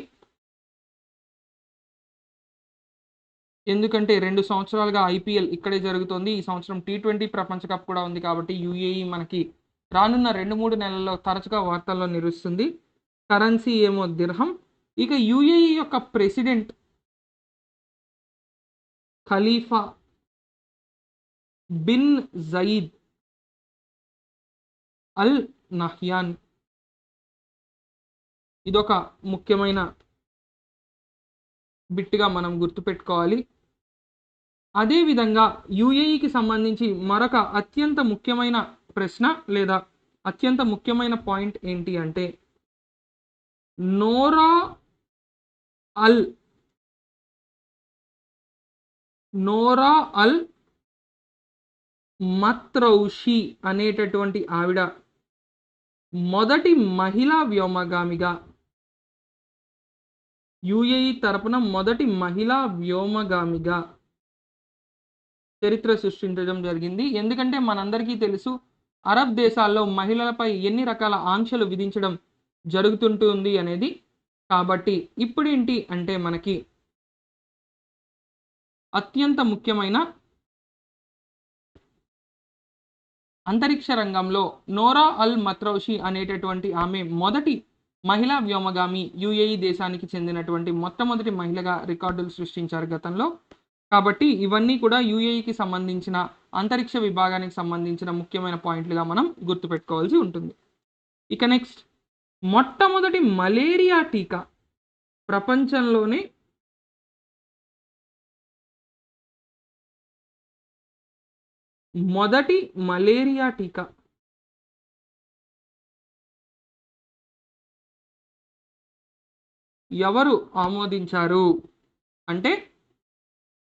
ఎందుకంటే 2 సంవత్సరాలుగా ఐపీఎల్ ఇక్కడే జరుగుతోంది. ఈ సంవత్సరం T20 ప్రపంచ కప్ కూడా ఉంది. కాబట్టి యుఏఈ మనకి రానున్న 2-3 నెలల్లో తరచుగా వార్తల్లో నిలుస్తుంది. కరెన్సీ ఏమో దిర్హం. ఇక యుఏఈ యొక్క president Khalifa bin Zayed Al Nahyan. ఇదొక ముఖ్యమైన బిట్గా మనం గుర్తుపెట్టుకోవాలి. అదేవిధంగా యుఏఈకి సంబంధించి మరొక అత్యంత ముఖ్యమైన ప్రశ్న లేదా అత్యంత ముఖ్యమైన పాయింట్ ఏంటి అంటే నోరా అల్ మత్రౌషి అనేటటువంటి ఆవిడ మొదటి మహిళా వ్యోమగామిగా, యుఏఈ తరపున మొదటి మహిళా వ్యోమగామిగా చరిత్ర సృష్టించడం జరిగింది. ఎందుకంటే మనందరికీ తెలుసు అరబ్ దేశాల్లో మహిళలపై ఎన్ని రకాల ఆంక్షలు విధించడం జరుగుతుంటుంది అనేది. కాబట్టి ఇప్పుడేంటి అంటే మనకి అత్యంత ముఖ్యమైన అంతరిక్ష రంగంలో నోరా అల్ మత్రౌషి అనేటటువంటి ఆమె మొదటి మహిళా వ్యోమగామి, యుఏఈ దేశానికి చెందినటువంటి మొట్టమొదటి మహిళగా రికార్డులు సృష్టించారు గతంలో. కాబట్టి ఇవన్నీ కూడా యుఏఈకి సంబంధించిన అంతరిక్ష విభాగానికి సంబంధించిన ముఖ్యమైన పాయింట్లుగా మనం గుర్తుపెట్టుకోవాల్సి ఉంటుంది. ఇక నెక్స్ట్, మొట్టమొదటి మలేరియా టీకా ప్రపంచంలోనే మొదటి మలేరియా టీకా ఎవరు ఆమోదించారు అంటే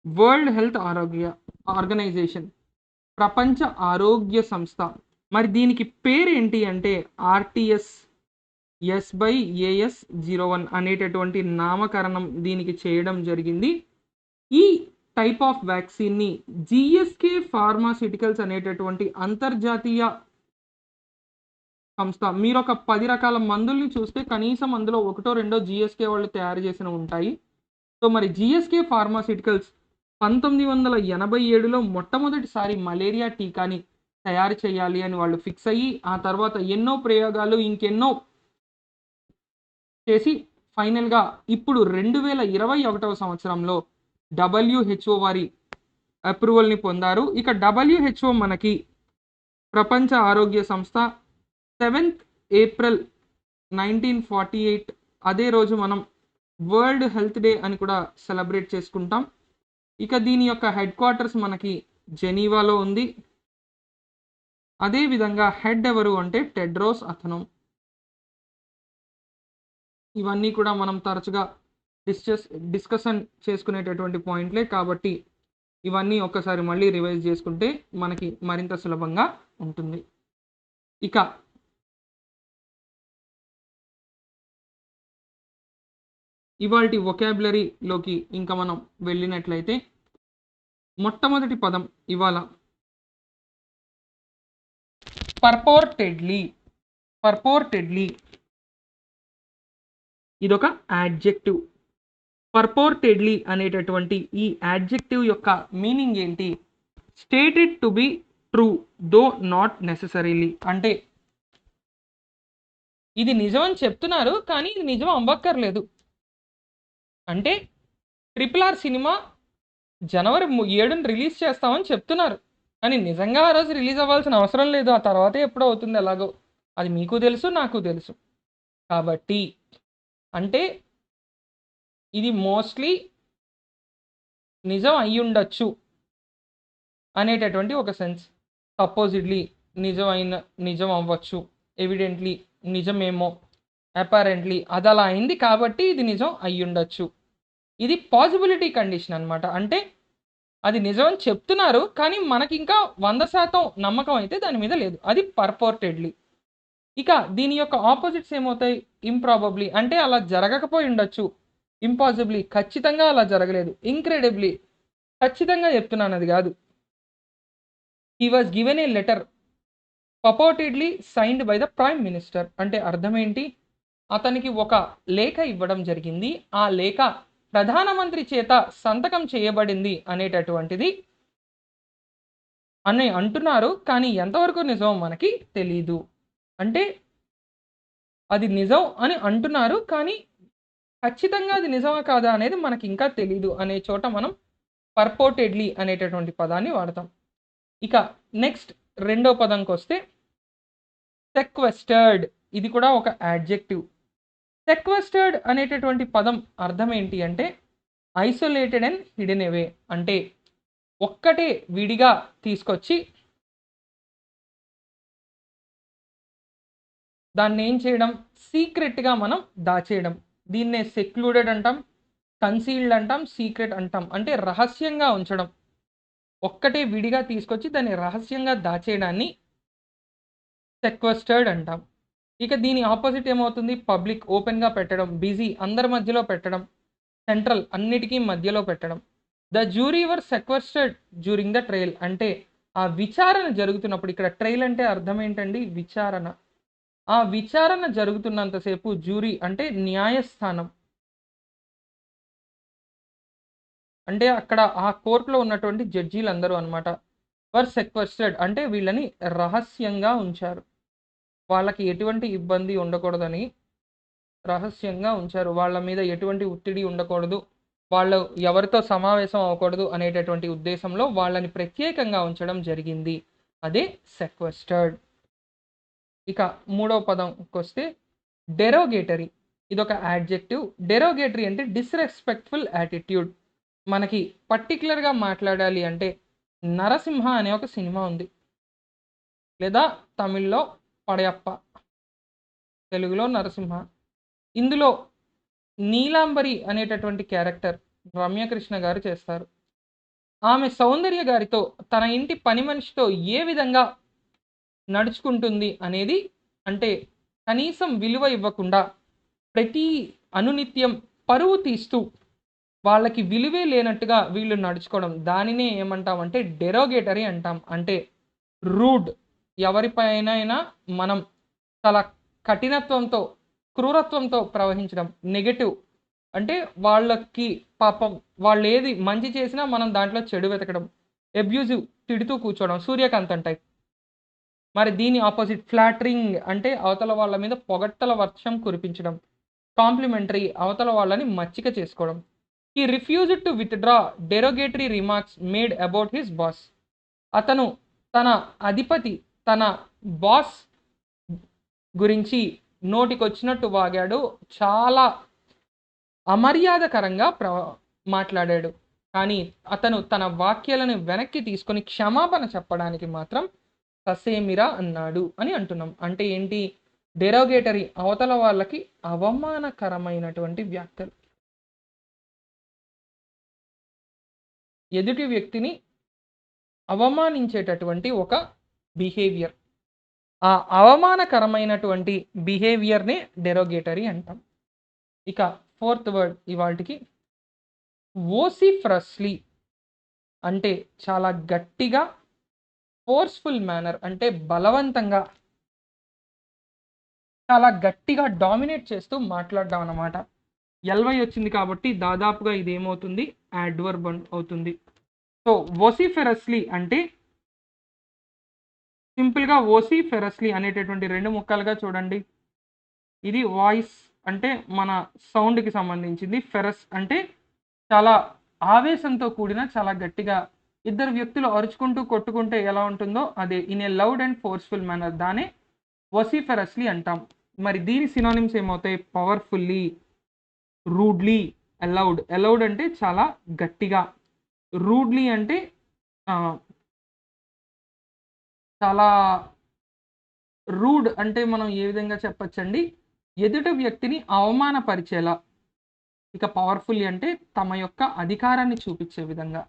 వరల్డ్ హెల్త్ ఆర్గనైజేషన్, ప్రపంచ ఆరోగ్య సంస్థ. మరి దీనికి పేరేంటి అంటే RTS S/AS01 అనేటటువంటి నామకరణం దీనికి చేయడం జరిగింది. ఈ టైప్ ఆఫ్ వ్యాక్సిన్ని జిఎస్కే ఫార్మాస్యూటికల్స్ అనేటటువంటి అంతర్జాతీయ సంస్థ. మీరు ఒక 10 రకాల మందుల్ని చూస్తే కనీసం అందులో ఒకటో రెండో జిఎస్కే వాళ్ళు తయారు చేసిన ఉంటాయి. సో మరి జిఎస్కే ఫార్మాస్యూటికల్స్ 1987లో మొట్టమొదటిసారి మలేరియా టీకాని తయారు చేయాలి అని వాళ్ళు ఫిక్స్ అయ్యి, ఆ తర్వాత ఎన్నో ప్రయోగాలు ఇంకెన్నో చేసి ఫైనల్గా ఇప్పుడు 2021వ సంవత్సరంలో WHO వారి అప్రూవల్ని పొందారు. ఇక WHO మనకి ప్రపంచ ఆరోగ్య సంస్థ 7th ఏప్రిల్ 1948 అదే రోజు మనం వరల్డ్ హెల్త్ డే అని కూడా సెలబ్రేట్ చేసుకుంటాం. ఇక దీని యొక్క హెడ్ క్వార్టర్స్ మనకి జెనీవాలో ఉంది. అదేవిధంగా హెడ్ ఎవరు అంటే టెడ్రోస్ అథనోమ్. ఇవన్నీ కూడా మనం తరచుగా డిస్కషన్ చేసుకునేటటువంటి పాయింట్లే కాబట్టి ఇవన్నీ ఒక్కసారి మళ్ళీ రివైజ్ చేసుకుంటే మనకి మరింత సులభంగా ఉంటుంది. ఇక ఇవాల్టి వొకాబులరీలోకి ఇంకా మనం వెళ్ళినట్లయితే మొట్టమొదటి పదం ఇవాళ పర్పోర్టెడ్లీ. పర్పోర్టెడ్లీ ఇదొక యాడ్జెక్టివ్. పర్పోర్టెడ్లీ అనేటటువంటి ఈ యాడ్జెక్టివ్ యొక్క మీనింగ్ ఏంటి? Stated to be true though not necessarily. అంటే ఇది నిజం అని చెప్తున్నారు కానీ ఇది నిజం అవ్వక్కర్లేదు. అంటే RRR సినిమా జనవరి 7న రిలీజ్ చేస్తామని చెప్తున్నారు కానీ నిజంగా ఆ రోజు రిలీజ్ అవ్వాల్సిన అవసరం లేదు. ఆ తర్వాతే ఎప్పుడో అవుతుంది ఎలాగో. అది మీకు తెలుసు, నాకు తెలుసు. కాబట్టి అంటే ఇది మోస్ట్లీ నిజం అయ్యుండొచ్చు అనేటటువంటి ఒక సెన్స్. సపోజిడ్లీ నిజం అవ్వచ్చు, ఎవిడెంట్లీ నిజమేమో, అపారెంట్లీ అది అలా అయింది కాబట్టి ఇది నిజం అయ్యుండొచ్చు. ఇది పాసిబిలిటీ కండిషన్ అనమాట. అంటే అది నిజం అని చెప్తున్నారు కానీ మనకి ఇంకా 100% నమ్మకం అయితే దాని మీద లేదు. అది పర్పోర్టెడ్లీ. ఇక దీని యొక్క ఆపోజిట్స్ ఏమవుతాయి? ఇంప్రాబబ్లీ అంటే అలా జరగకపోయి ఉండొచ్చు. ఇంపాసిబ్లీ ఖచ్చితంగా అలా జరగలేదు. ఇంక్రెడిబ్లీ ఖచ్చితంగా చెప్తున్నాను అది కాదు. He was given a letter పర్పోర్టెడ్లీ signed by the prime minister. అంటే అర్థం ఏంటి? అతనికి ఒక లేఖ ఇవ్వడం జరిగింది, ఆ లేఖ ప్రధానమంత్రి చేత సంతకం చేయబడింది అనేటటువంటిది అని అంటున్నారు కానీ ఎంతవరకు నిజం మనకి తెలీదు. అంటే అది నిజం అని అంటున్నారు కానీ ఖచ్చితంగా అది నిజమా కాదా అనేది మనకి ఇంకా తెలీదు అనే చోట మనం పర్పోర్టెడ్లీ అనేటటువంటి పదాన్ని వాడతాం. ఇక నెక్స్ట్ రెండో పదంకి వస్తే సెక్వెస్టర్డ్. ఇది కూడా ఒక యాడ్జెక్టివ్. సెక్వెస్టర్డ్ అనేటటువంటి పదం అర్థం ఏంటి అంటే ఐసోలేటెడ్ అండ్ హిడెన్ అవే. అంటే ఒక్కటే విడిగా తీసుకొచ్చి దాన్ని ఏం చేయడం? సీక్రెట్గా మనం దాచేయడం. దీన్నే సెక్లూడెడ్ అంటాం, కన్సీల్డ్ అంటాం, సీక్రెట్ అంటాం. అంటే రహస్యంగా ఉంచడం. ఒక్కటే విడిగా తీసుకొచ్చి దాన్ని రహస్యంగా దాచేయడాన్ని సెక్వెస్టర్డ్ అంటాం. ఇక దీని ఆపోజిట్ ఏమవుతుంది? పబ్లిక్, ఓపెన్గా పెట్టడం, బిజీ అందరి మధ్యలో పెట్టడం, సెంట్రల్ అన్నిటికీ మధ్యలో పెట్టడం. The jury were sequestered during the trial. అంటే ఆ విచారణ జరుగుతున్నప్పుడు, ఇక్కడ ట్రయల్ అంటే అర్థం ఏంటండి? విచారణ. ఆ విచారణ జరుగుతున్నంతసేపు జ్యూరీ అంటే న్యాయస్థానం. అంటే అక్కడ ఆ కోర్టులో ఉన్నటువంటి జడ్జీలు అందరూ అనమాట. వర్ సెక్వెస్టర్డ్ అంటే వీళ్ళని రహస్యంగా ఉంచారు. వాళ్ళకి ఎటువంటి ఇబ్బంది ఉండకూడదని రహస్యంగా ఉంచారు. వాళ్ళ మీద ఎటువంటి ఒత్తిడి ఉండకూడదు, వాళ్ళు ఎవరితో సమావేశం అవ్వకూడదు అనేటటువంటి ఉద్దేశంలో వాళ్ళని ప్రత్యేకంగా ఉంచడం జరిగింది. అదే సెక్వెస్టర్డ్. ఇక మూడవ పదంకి వస్తే డెరోగేటరీ. ఇదొక యాడ్జెక్టివ్. డెరోగేటరీ అంటే డిస్రెస్పెక్ట్ఫుల్ యాటిట్యూడ్. మనకి పర్టికులర్గా మాట్లాడాలి అంటే నరసింహ అనే ఒక సినిమా ఉంది, లేదా తమిళ్లో పడయప్ప, తెలుగులో నరసింహ. ఇందులో నీలాంబరి అనేటటువంటి క్యారెక్టర్ రమ్యకృష్ణ గారు చేస్తారు. ఆమె సౌందర్య గారితో తన ఇంటి పని మనిషితో ఏ విధంగా నడుచుకుంటుంది అనేది, అంటే కనీసం విలువ ఇవ్వకుండా ప్రతి అనునిత్యం పరువు తీస్తూ వాళ్ళకి విలువే లేనట్టుగా వీళ్ళు నడుచుకోవడం, దానినే ఏమంటామంటే డెరోగేటరీ అంటాం. అంటే రూడ్, ఎవరిపైనైనా మనం చాలా కఠినత్వంతో, క్రూరత్వంతో ప్రవహించడం. నెగెటివ్ అంటే వాళ్ళకి పాపం వాళ్ళు ఏది మంచి చేసినా మనం దాంట్లో చెడు వెతకడం. అబ్యూజివ్, తిడుతూ కూర్చోవడం, సూర్యకాంత్ టైప్. మరి దీని ఆపోజిట్ ఫ్లాటరింగ్ అంటే అవతల వాళ్ళ మీద పొగట్టల వర్షం కురిపించడం. కాంప్లిమెంటరీ, అవతల వాళ్ళని మచ్చిక చేసుకోవడం. He refused to withdraw derogatory remarks made about his boss. అతను తన అధిపతి, తన బాస్ గురించి నోటికొచ్చినట్టు వాగాడు. చాలా అమర్యాదకరంగా మాట్లాడాడు. కానీ అతను తన వాక్యాలను వెనక్కి తీసుకొని క్షమాపణ చెప్పడానికి మాత్రం ససేమిరా అన్నాడు అని అంటున్నాం. అంటే ఏంటి? డెరోగేటరీ, అవతల వాళ్ళకి అవమానకరమైనటువంటి వ్యాఖ్యలు, ఎదుటి వ్యక్తిని అవమానించేటటువంటి ఒక బిహేవియర్. ఆ అవమానకరమైనటువంటి బిహేవియర్ని డెరోగేటరీ అంటాం. ఇక ఫోర్త్ వర్డ్ ఇవాళకి వోసిఫరస్లీ, అంటే చాలా గట్టిగా, ఫోర్స్ఫుల్ మేనర్ అంటే బలవంతంగా, చాలా గట్టిగా డామినేట్ చేస్తూ మాట్లాడడం అన్నమాట. ఎల్వై వచ్చింది కాబట్టి దాదాపుగా ఇది ఏమవుతుంది? యాడ్వర్బ్ అవుతుంది. సో వోసిఫెరస్లీ అంటే సింపుల్గా వోసిఫెరస్లీ అనేటటువంటి రెండు ముక్కలుగా చూడండి. ఇది వాయిస్ అంటే మన సౌండ్కి సంబంధించింది. ఫెరస్ అంటే చాలా ఆవేశంతో కూడిన, చాలా గట్టిగా, ఇద్దరు వ్యక్తులు అరుచుకుంటూ కొట్టుకుంటే ఎలా ఉంటుందో అదే, in a loud and forceful manner, దానే వోసిఫెరస్లీ అంటాం. మరి దీని సినానిమ్స్ ఏమవుతాయి? Powerfully, rudely, allowed. అలౌడ్ అంటే చాలా గట్టిగా, రూడ్లీ అంటే చాలా రూడ్ అంటే మనం ఏ విధంగా చెప్పచ్చండి? ఎదుటి వ్యక్తిని అవమానపరిచేలా. ఇక పవర్ఫుల్లీ అంటే తమ యొక్క అధికారాన్ని చూపించే విధంగా.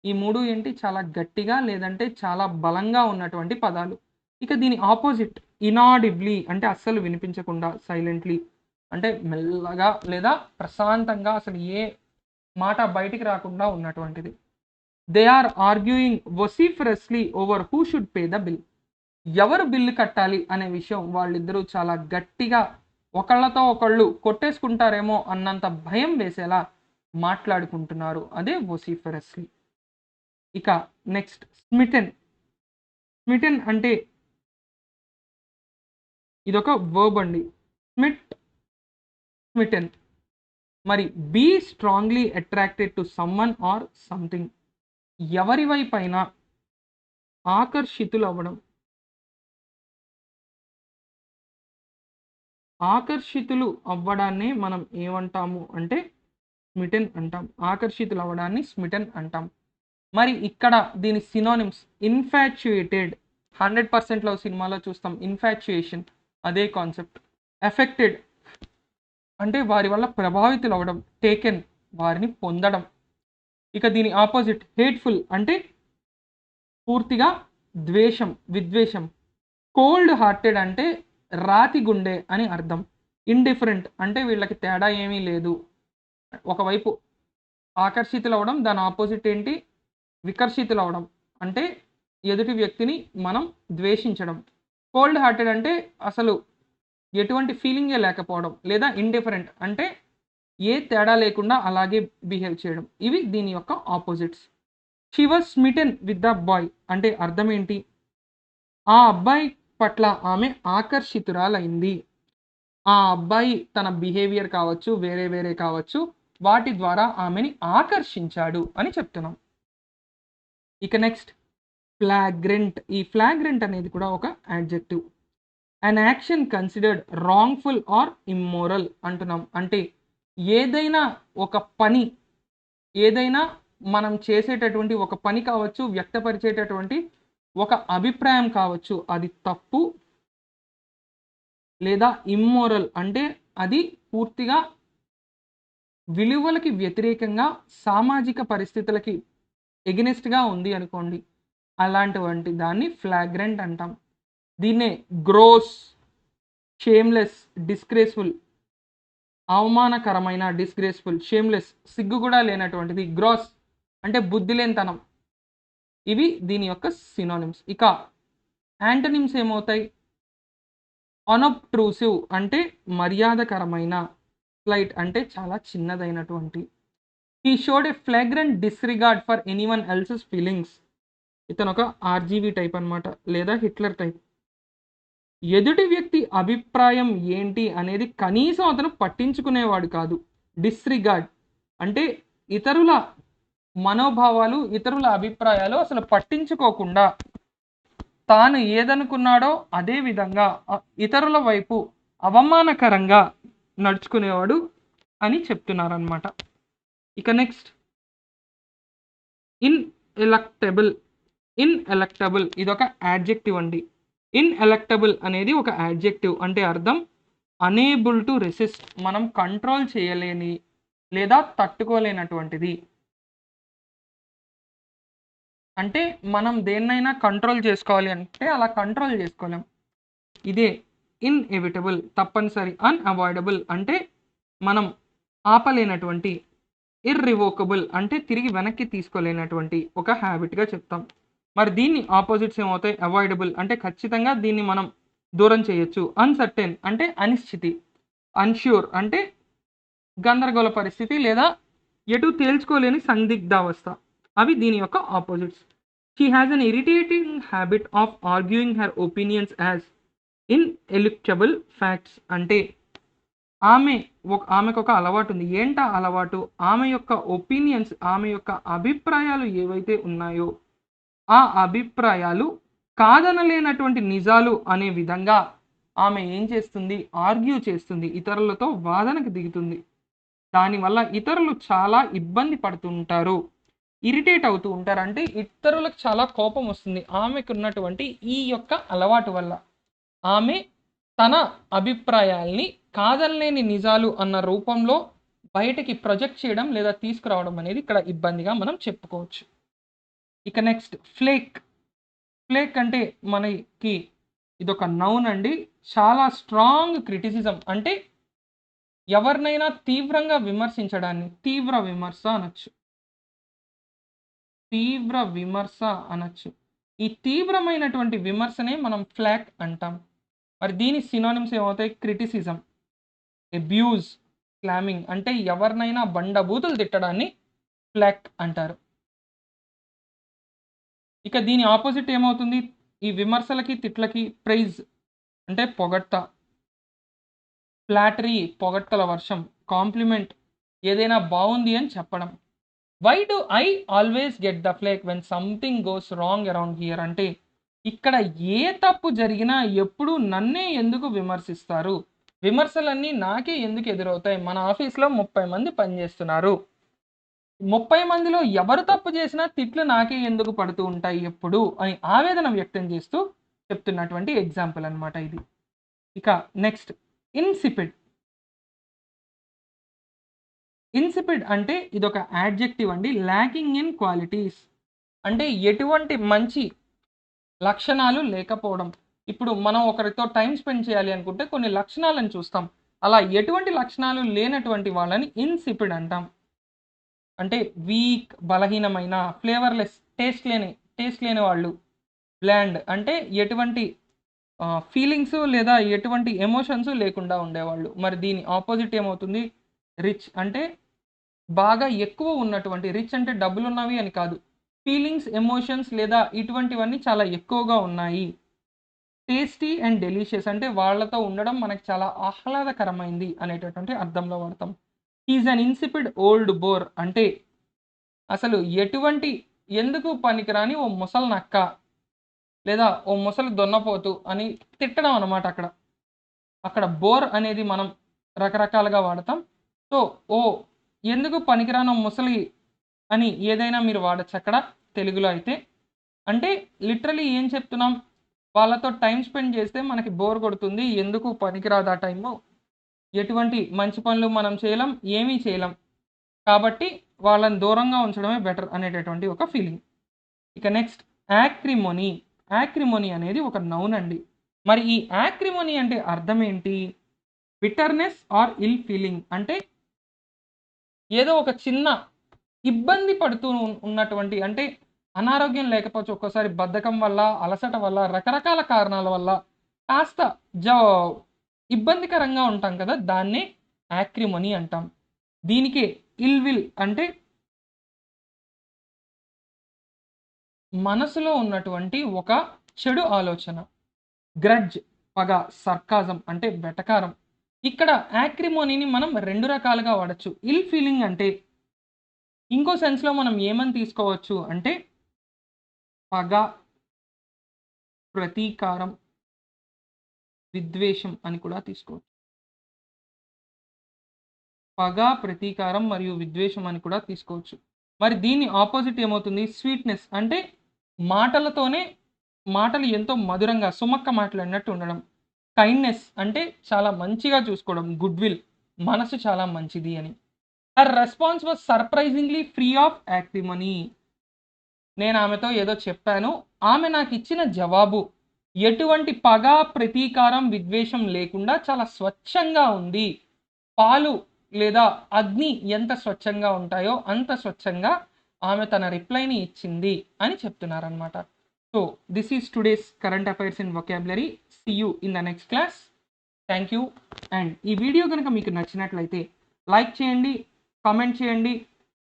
ఈ మూడు ఏంటి? చాలా గట్టిగా లేదంటే చాలా బలంగా ఉన్నటువంటి పదాలు. ఇక దీని ఆపోజిట్ ఇనాడిబ్లీ అంటే అస్సలు వినిపించకుండా, సైలెంట్లీ అంటే మెల్లగా లేదా ప్రశాంతంగా, అసలు ఏ మాట బయటికి రాకుండా ఉన్నటువంటిది. They are arguing vociferously over who should pay the bill. ఎవరు బిల్లు కట్టాలి అనే విషయం వాళ్ళిద్దరూ చాలా గట్టిగా ఒకళ్ళతో ఒకళ్ళు కొట్టేసుకుంటారేమో అన్నంత భయం వేసేలా మాట్లాడుకుంటున్నారు. అదే వొసిఫరస్లీ. ఇక నెక్స్ట్ స్మిటెన్. స్మిటెన్ అంటే ఇదొక వర్బ్ అండి. స్మిటెన్. మరి be strongly attracted to someone or something. ఎవరి వైపైనా ఆకర్షితులవ్వడం. ఆకర్షితులు అవ్వడాన్ని మనం ఏమంటాము అంటే స్మిటెన్ అంటాం. ఆకర్షితులు అవ్వడాన్ని స్మిటెన్ అంటాం. మరి ఇక్కడ దీని సినోనిమ్స్ ఇన్ఫాచ్యుయేటెడ్, 100%లో సినిమాలో చూస్తాం ఇన్ఫాచ్యుయేషన్, అదే కాన్సెప్ట్. ఎఫెక్టెడ్ అంటే వారి వల్ల ప్రభావితులు అవ్వడం. టేకెన్ వారిని పొందడం. ఇక దీని ఆపోజిట్ హేట్ఫుల్ అంటే పూర్తిగా ద్వేషం, విద్వేషం. కోల్డ్ హార్టెడ్ అంటే రాతి గుండె అని అర్థం. ఇండిఫరెంట్ అంటే వీళ్ళకి తేడా ఏమీ లేదు. ఒకవైపు ఆకర్షితులు అవ్వడం, దాని ఆపోజిట్ ఏంటి? వికర్షితులు అవ్వడం అంటే ఎదుటి వ్యక్తిని మనం ద్వేషించడం. కోల్డ్ హార్టెడ్ అంటే అసలు ఎటువంటి ఫీలింగే లేకపోవడం, లేదా ఇండిఫరెంట్ అంటే ఏ తేడా లేకుండా అలాగే బిహేవ్ చేయడం. ఇవి దీని యొక్క opposites. She was స్మిటెన్ with the boy అంటే అర్థం ఏంటి? ఆ అబ్బాయి పట్ల ఆమె ఆకర్షితురాలైంది. ఆ అబ్బాయి తన బిహేవియర్ కావచ్చు, వేరే వేరే కావచ్చు, వాటి ద్వారా ఆమెని ఆకర్షించాడు అని చెప్తున్నాం. ఇక నెక్స్ట్ ఫ్లాగ్రెంట్. ఈ ఫ్లాగ్రెంట్ అనేది కూడా ఒక adjective. An action considered wrongful or immoral అంటున్నాం. అంటే ఏదైనా ఒక పని, ఏదైనా మనం చేసేటటువంటి ఒక పని కావచ్చు, వ్యక్తపరిచేటటువంటి ఒక అభిప్రాయం కావచ్చు, అది తప్పు లేదా ఇమ్మోరల్ అంటే అది పూర్తిగా విలువలకి వ్యతిరేకంగా, సామాజిక పరిస్థితులకి ఎగెనిస్ట్గా ఉంది అనుకోండి, అలాంటివంటి దాన్ని ఫ్లాగ్రెంట్ అంటాం. దీన్నే గ్రోస్, షేమ్లెస్, డిస్గ్రేస్ఫుల్, అవమానకరమైన, డిస్గ్రేస్ఫుల్, షేమ్లెస్, సిగ్గు కూడా లేనటువంటిది, గ్రాస్ అంటే బుద్ధి లేనితనం. ఇవి దీని యొక్క సినోనిమ్స్. ఇక యాంటనిమ్స్ ఏమవుతాయి? అనొబ్ట్రూసివ్ అంటే మర్యాదకరమైన, స్లైట్ అంటే చాలా చిన్నదైనటువంటి. He showed a flagrant disregard for anyone else's feelings. ఇతను ఒక ఆర్జీవీ టైప్ అన్నమాట, లేదా హిట్లర్ టైప్. ఎదుటి వ్యక్తి అభిప్రాయం ఏంటి అనేది కనీసం అతను పట్టించుకునేవాడు కాదు. డిస్రిగార్డ్ అంటే ఇతరుల మనోభావాలు, ఇతరుల అభిప్రాయాలు అసలు పట్టించుకోకుండా తాను ఏదనుకున్నాడో అదే విధంగా ఇతరుల వైపు అవమానకరంగా నడుచుకునేవాడు అని చెప్తున్నారనమాట. ఇక నెక్స్ట్ ఇన్ఎలక్టబుల్. ఇన్ఎలక్టబుల్ ఇదొక యాడ్జెక్టివ్ అండి. ఇన్ఎలక్టబుల్ అనేది ఒక యాడ్జెక్టివ్ అంటే అర్థం అనేబుల్ టు రెసిస్ట్, మనం కంట్రోల్ చేయలేని లేదా తట్టుకోలేనటువంటిది. అంటే మనం దేన్నైనా కంట్రోల్ చేసుకోవాలి అంటే అలా కంట్రోల్ చేసుకోలేం. ఇదే ఇన్ఎవిటబుల్, తప్పనిసరి. అన్అవాయిడబుల్ అంటే మనం ఆపలేనటువంటి. ఇర్రివోకబుల్ అంటే తిరిగి వెనక్కి తీసుకోలేనటువంటి ఒక హ్యాబిట్గా చెప్తాం. మరి దీన్ని ఆపోజిట్స్ ఏమవుతాయి? అవాయిడబుల్ అంటే ఖచ్చితంగా దీన్ని మనం దూరం చేయొచ్చు. అన్సర్టెన్ అంటే అనిశ్చితి. అన్ష్యూర్ అంటే గందరగోళ పరిస్థితి లేదా ఎటు తేల్చుకోలేని సందిగ్ధావస్థ. అవి దీని యొక్క opposites. She has an irritating habit of arguing her opinions as ineluctable facts అంటే ఆమెకు ఒక అలవాటు ఉంది. ఏంటా అలవాటు? ఆమె యొక్క ఒపీనియన్స్, ఆమె యొక్క అభిప్రాయాలు ఏవైతే ఉన్నాయో ఆ అభిప్రాయాలు కాదనలేనటువంటి నిజాలు అనే విధంగా ఆమె ఏం చేస్తుంది? ఆర్గ్యూ చేస్తుంది, ఇతరులతో వాదనకు దిగుతుంది. దానివల్ల ఇతరులు చాలా ఇబ్బంది పడుతుంటారు, ఇరిటేట్ అవుతూ ఉంటారు. అంటే ఇతరులకు చాలా కోపం వస్తుంది ఆమెకు ఉన్నటువంటి ఈ యొక్క అలవాటు వల్ల. ఆమె తన అభిప్రాయాల్ని కాదనలేని నిజాలు అన్న రూపంలో బయటకి ప్రొజెక్ట్ చేయడం లేదా తీసుకురావడం అనేది ఇక్కడ ఇబ్బందిగా మనం చెప్పుకోవచ్చు. ఇక నెక్స్ట్ ఫ్లేక్. ఫ్లేక్ అంటే మనకి ఇదొక నౌన్ అండి. చాలా స్ట్రాంగ్ క్రిటిసిజం అంటే ఎవరినైనా తీవ్రంగా విమర్శించడాన్ని తీవ్ర విమర్శ అనొచ్చు. తీవ్ర విమర్శ అనొచ్చు. ఈ తీవ్రమైనటువంటి విమర్శనే మనం ఫ్లాక్ అంటాం. మరి దీని సినోనిమ్స్ ఏమవుతాయి? క్రిటిసిజం, అబ్యూజ్, క్లామింగ్ అంటే ఎవరినైనా బండబూతులు తిట్టడాన్ని ఫ్లాక్ అంటారు. ఇక దీని ఆపోజిట్ ఏమవుతుంది? ఈ విమర్శలకి తిట్లకి ప్రైజ్ అంటే పొగడ్త, ఫ్లాటరీ పొగడ్తల వర్షం, కాంప్లిమెంట్ ఏదైనా బాగుంది అని చెప్పడం. Why do I always get the flak when something goes wrong around here అంటే ఇక్కడ ఏ తప్పు జరిగినా ఎప్పుడు నన్నే ఎందుకు విమర్శిస్తారు? విమర్శలన్నీ నాకే ఎందుకు ఎదురవుతాయి? మన ఆఫీస్లో 30 మంది పనిచేస్తున్నారు, 30 మందిలో ఎవరు తప్పు చేసినా తిట్లు నాకే ఎందుకు పడుతూ ఉంటాయి ఎప్పుడు అని ఆవేదన వ్యక్తం చేస్తూ చెప్తున్నటువంటి ఎగ్జాంపుల్ అనమాట ఇది. ఇక నెక్స్ట్ ఇన్సిపిడ్. ఇన్సిపిడ్ అంటే ఇదొక యాడ్జెక్టివ్ అండి. ల్యాకింగ్ ఇన్ క్వాలిటీస్ అంటే ఎటువంటి మంచి లక్షణాలు లేకపోవడం. ఇప్పుడు మనం ఒకరితో టైం స్పెండ్ చేయాలి అనుకుంటే కొన్ని లక్షణాలను చూస్తాం. అలా ఎటువంటి లక్షణాలు లేనటువంటి వాళ్ళని ఇన్సిపిడ్ అంటాం. అంటే వీక్, బలహీనమైన, ఫ్లేవర్లెస్, టేస్ట్ లేని వాళ్ళు. బ్లాండ్ అంటే ఎటువంటి ఫీలింగ్స్ లేదా ఎటువంటి ఎమోషన్స్ లేకుండా ఉండేవాళ్ళు. మరి దీని ఆపోజిట్ ఏమవుతుంది? రిచ్ అంటే బాగా ఎక్కువ ఉన్నటువంటి. రిచ్ అంటే డబ్బులు ఉన్నవి అని కాదు, ఫీలింగ్స్, ఎమోషన్స్ లేదా ఇటువంటివన్నీ చాలా ఎక్కువగా ఉన్నాయి. టేస్టీ అండ్ డెలిషియస్ అంటే వాళ్ళతో ఉండడం మనకు చాలా ఆహ్లాదకరమైంది అనేటటువంటి అర్థంలో వాడతాం. ఈజ్ అన్ ఇన్సిపిడ్ ఓల్డ్ బోర్ అంటే అసలు ఎటువంటి ఎందుకు పనికిరాని ఓ ముసలి నక్క లేదా ఓ ముసలి దొన్నపోతు అని తిట్టడం అనమాట. అక్కడ బోర్ అనేది మనం రకరకాలుగా వాడతాం. సో ఎందుకు పనికిరానో ముసలి అని ఏదైనా మీరు వాడచ్చు అక్కడ తెలుగులో అయితే. అంటే లిటరలీ ఏం చెప్తున్నాం? వాళ్ళతో టైం స్పెండ్ చేస్తే మనకి బోర్ కొడుతుంది, ఎందుకు పనికిరాదు ఆ టైము, ఎటువంటి మంచి పనులు మనం చేయలేం, ఏమీ చేయలేం, కాబట్టి వాళ్ళని దూరంగా ఉంచడమే బెటర్ అనేటటువంటి ఒక ఫీలింగ్. ఇక నెక్స్ట్ యాక్రిమోనీ. యాక్రిమోనీ అనేది ఒక నౌన్ అండి. మరి ఈ యాక్రిమోనీ అంటే అర్థం ఏంటి? బిటర్‌నెస్ ఆర్ ఇల్ ఫీలింగ్ అంటే ఏదో ఒక చిన్న ఇబ్బంది పడుతూ ఉన్నటువంటి అంటే అనారోగ్యం లేకపోవచ్చు. ఒక్కోసారి బద్ధకం వల్ల, అలసట వల్ల, రకరకాల కారణాల వల్ల కాస్త జ ఇబ్బందికరంగా ఉంటాం కదా! దాన్నే యాక్రిమోనీ అంటాం. దీనికే ఇల్ విల్ అంటే మనసులో ఉన్నటువంటి ఒక చెడు ఆలోచన. గ్రడ్జ్ పగ, సర్కాజం అంటే వెటకారం. ఇక్కడ యాక్రిమోనీని మనం 2 రకాలుగా వాడొచ్చు. ఇల్ ఫీలింగ్ అంటే ఇంకో సెన్స్‌లో మనం ఏమని తీసుకోవచ్చు అంటే పగ, ప్రతీకారం, విద్వేషం అని కూడా తీసుకోవచ్చు. పగ, ప్రతీకారం మరియు విద్వేషం అని కూడా తీసుకోవచ్చు. మరి దీని ఆపోజిట్ ఏమవుతుంది? స్వీట్‌నెస్ అంటే మాటలతోనే మాటలు ఎంతో మధురంగా సుమక్క మాటలన్నట్టు ఉండడం. కైండ్‌నెస్ అంటే చాలా మంచిగా చూసుకోవడం. గుడ్ విల్ మనసు చాలా మంచిది అని. Her response was surprisingly free of acrimony. నేను ఆమెతో ఏదో చెప్పాను. ఆమె నాకిచ్చిన జవాబు ఎటువంటి పగ, ప్రతీకారం, విద్వేషం లేకుండా చాలా స్వచ్ఛంగా ఉంది. పాలు లేదా అగ్ని ఎంత స్వచ్ఛంగా ఉంటాయో అంత స్వచ్ఛంగా ఆమె తన రిప్లైని ఇచ్చింది అని చెప్తున్నారనమాట. So this is today's current affairs in vocabulary. See you in the next class. Thank you. And ఈ వీడియో కనుక మీకు నచ్చినట్లయితే లైక్ చేయండి, కామెంట్ చేయండి,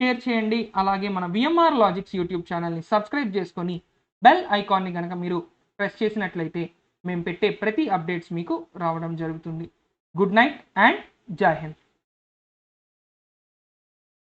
షేర్ చేయండి. అలాగే మన విఎంఆర్ లాజిక్స్ యూట్యూబ్ ఛానల్ని సబ్స్క్రైబ్ చేసుకొని బెల్ ఐకాన్ని కనుక మీరు ప్రెస్ చేసినట్లయితే మేము పెట్టే ప్రతి అప్డేట్స్ మీకు రావడం జరుగుతుంది. గుడ్ నైట్ అండ్ జై హింద్.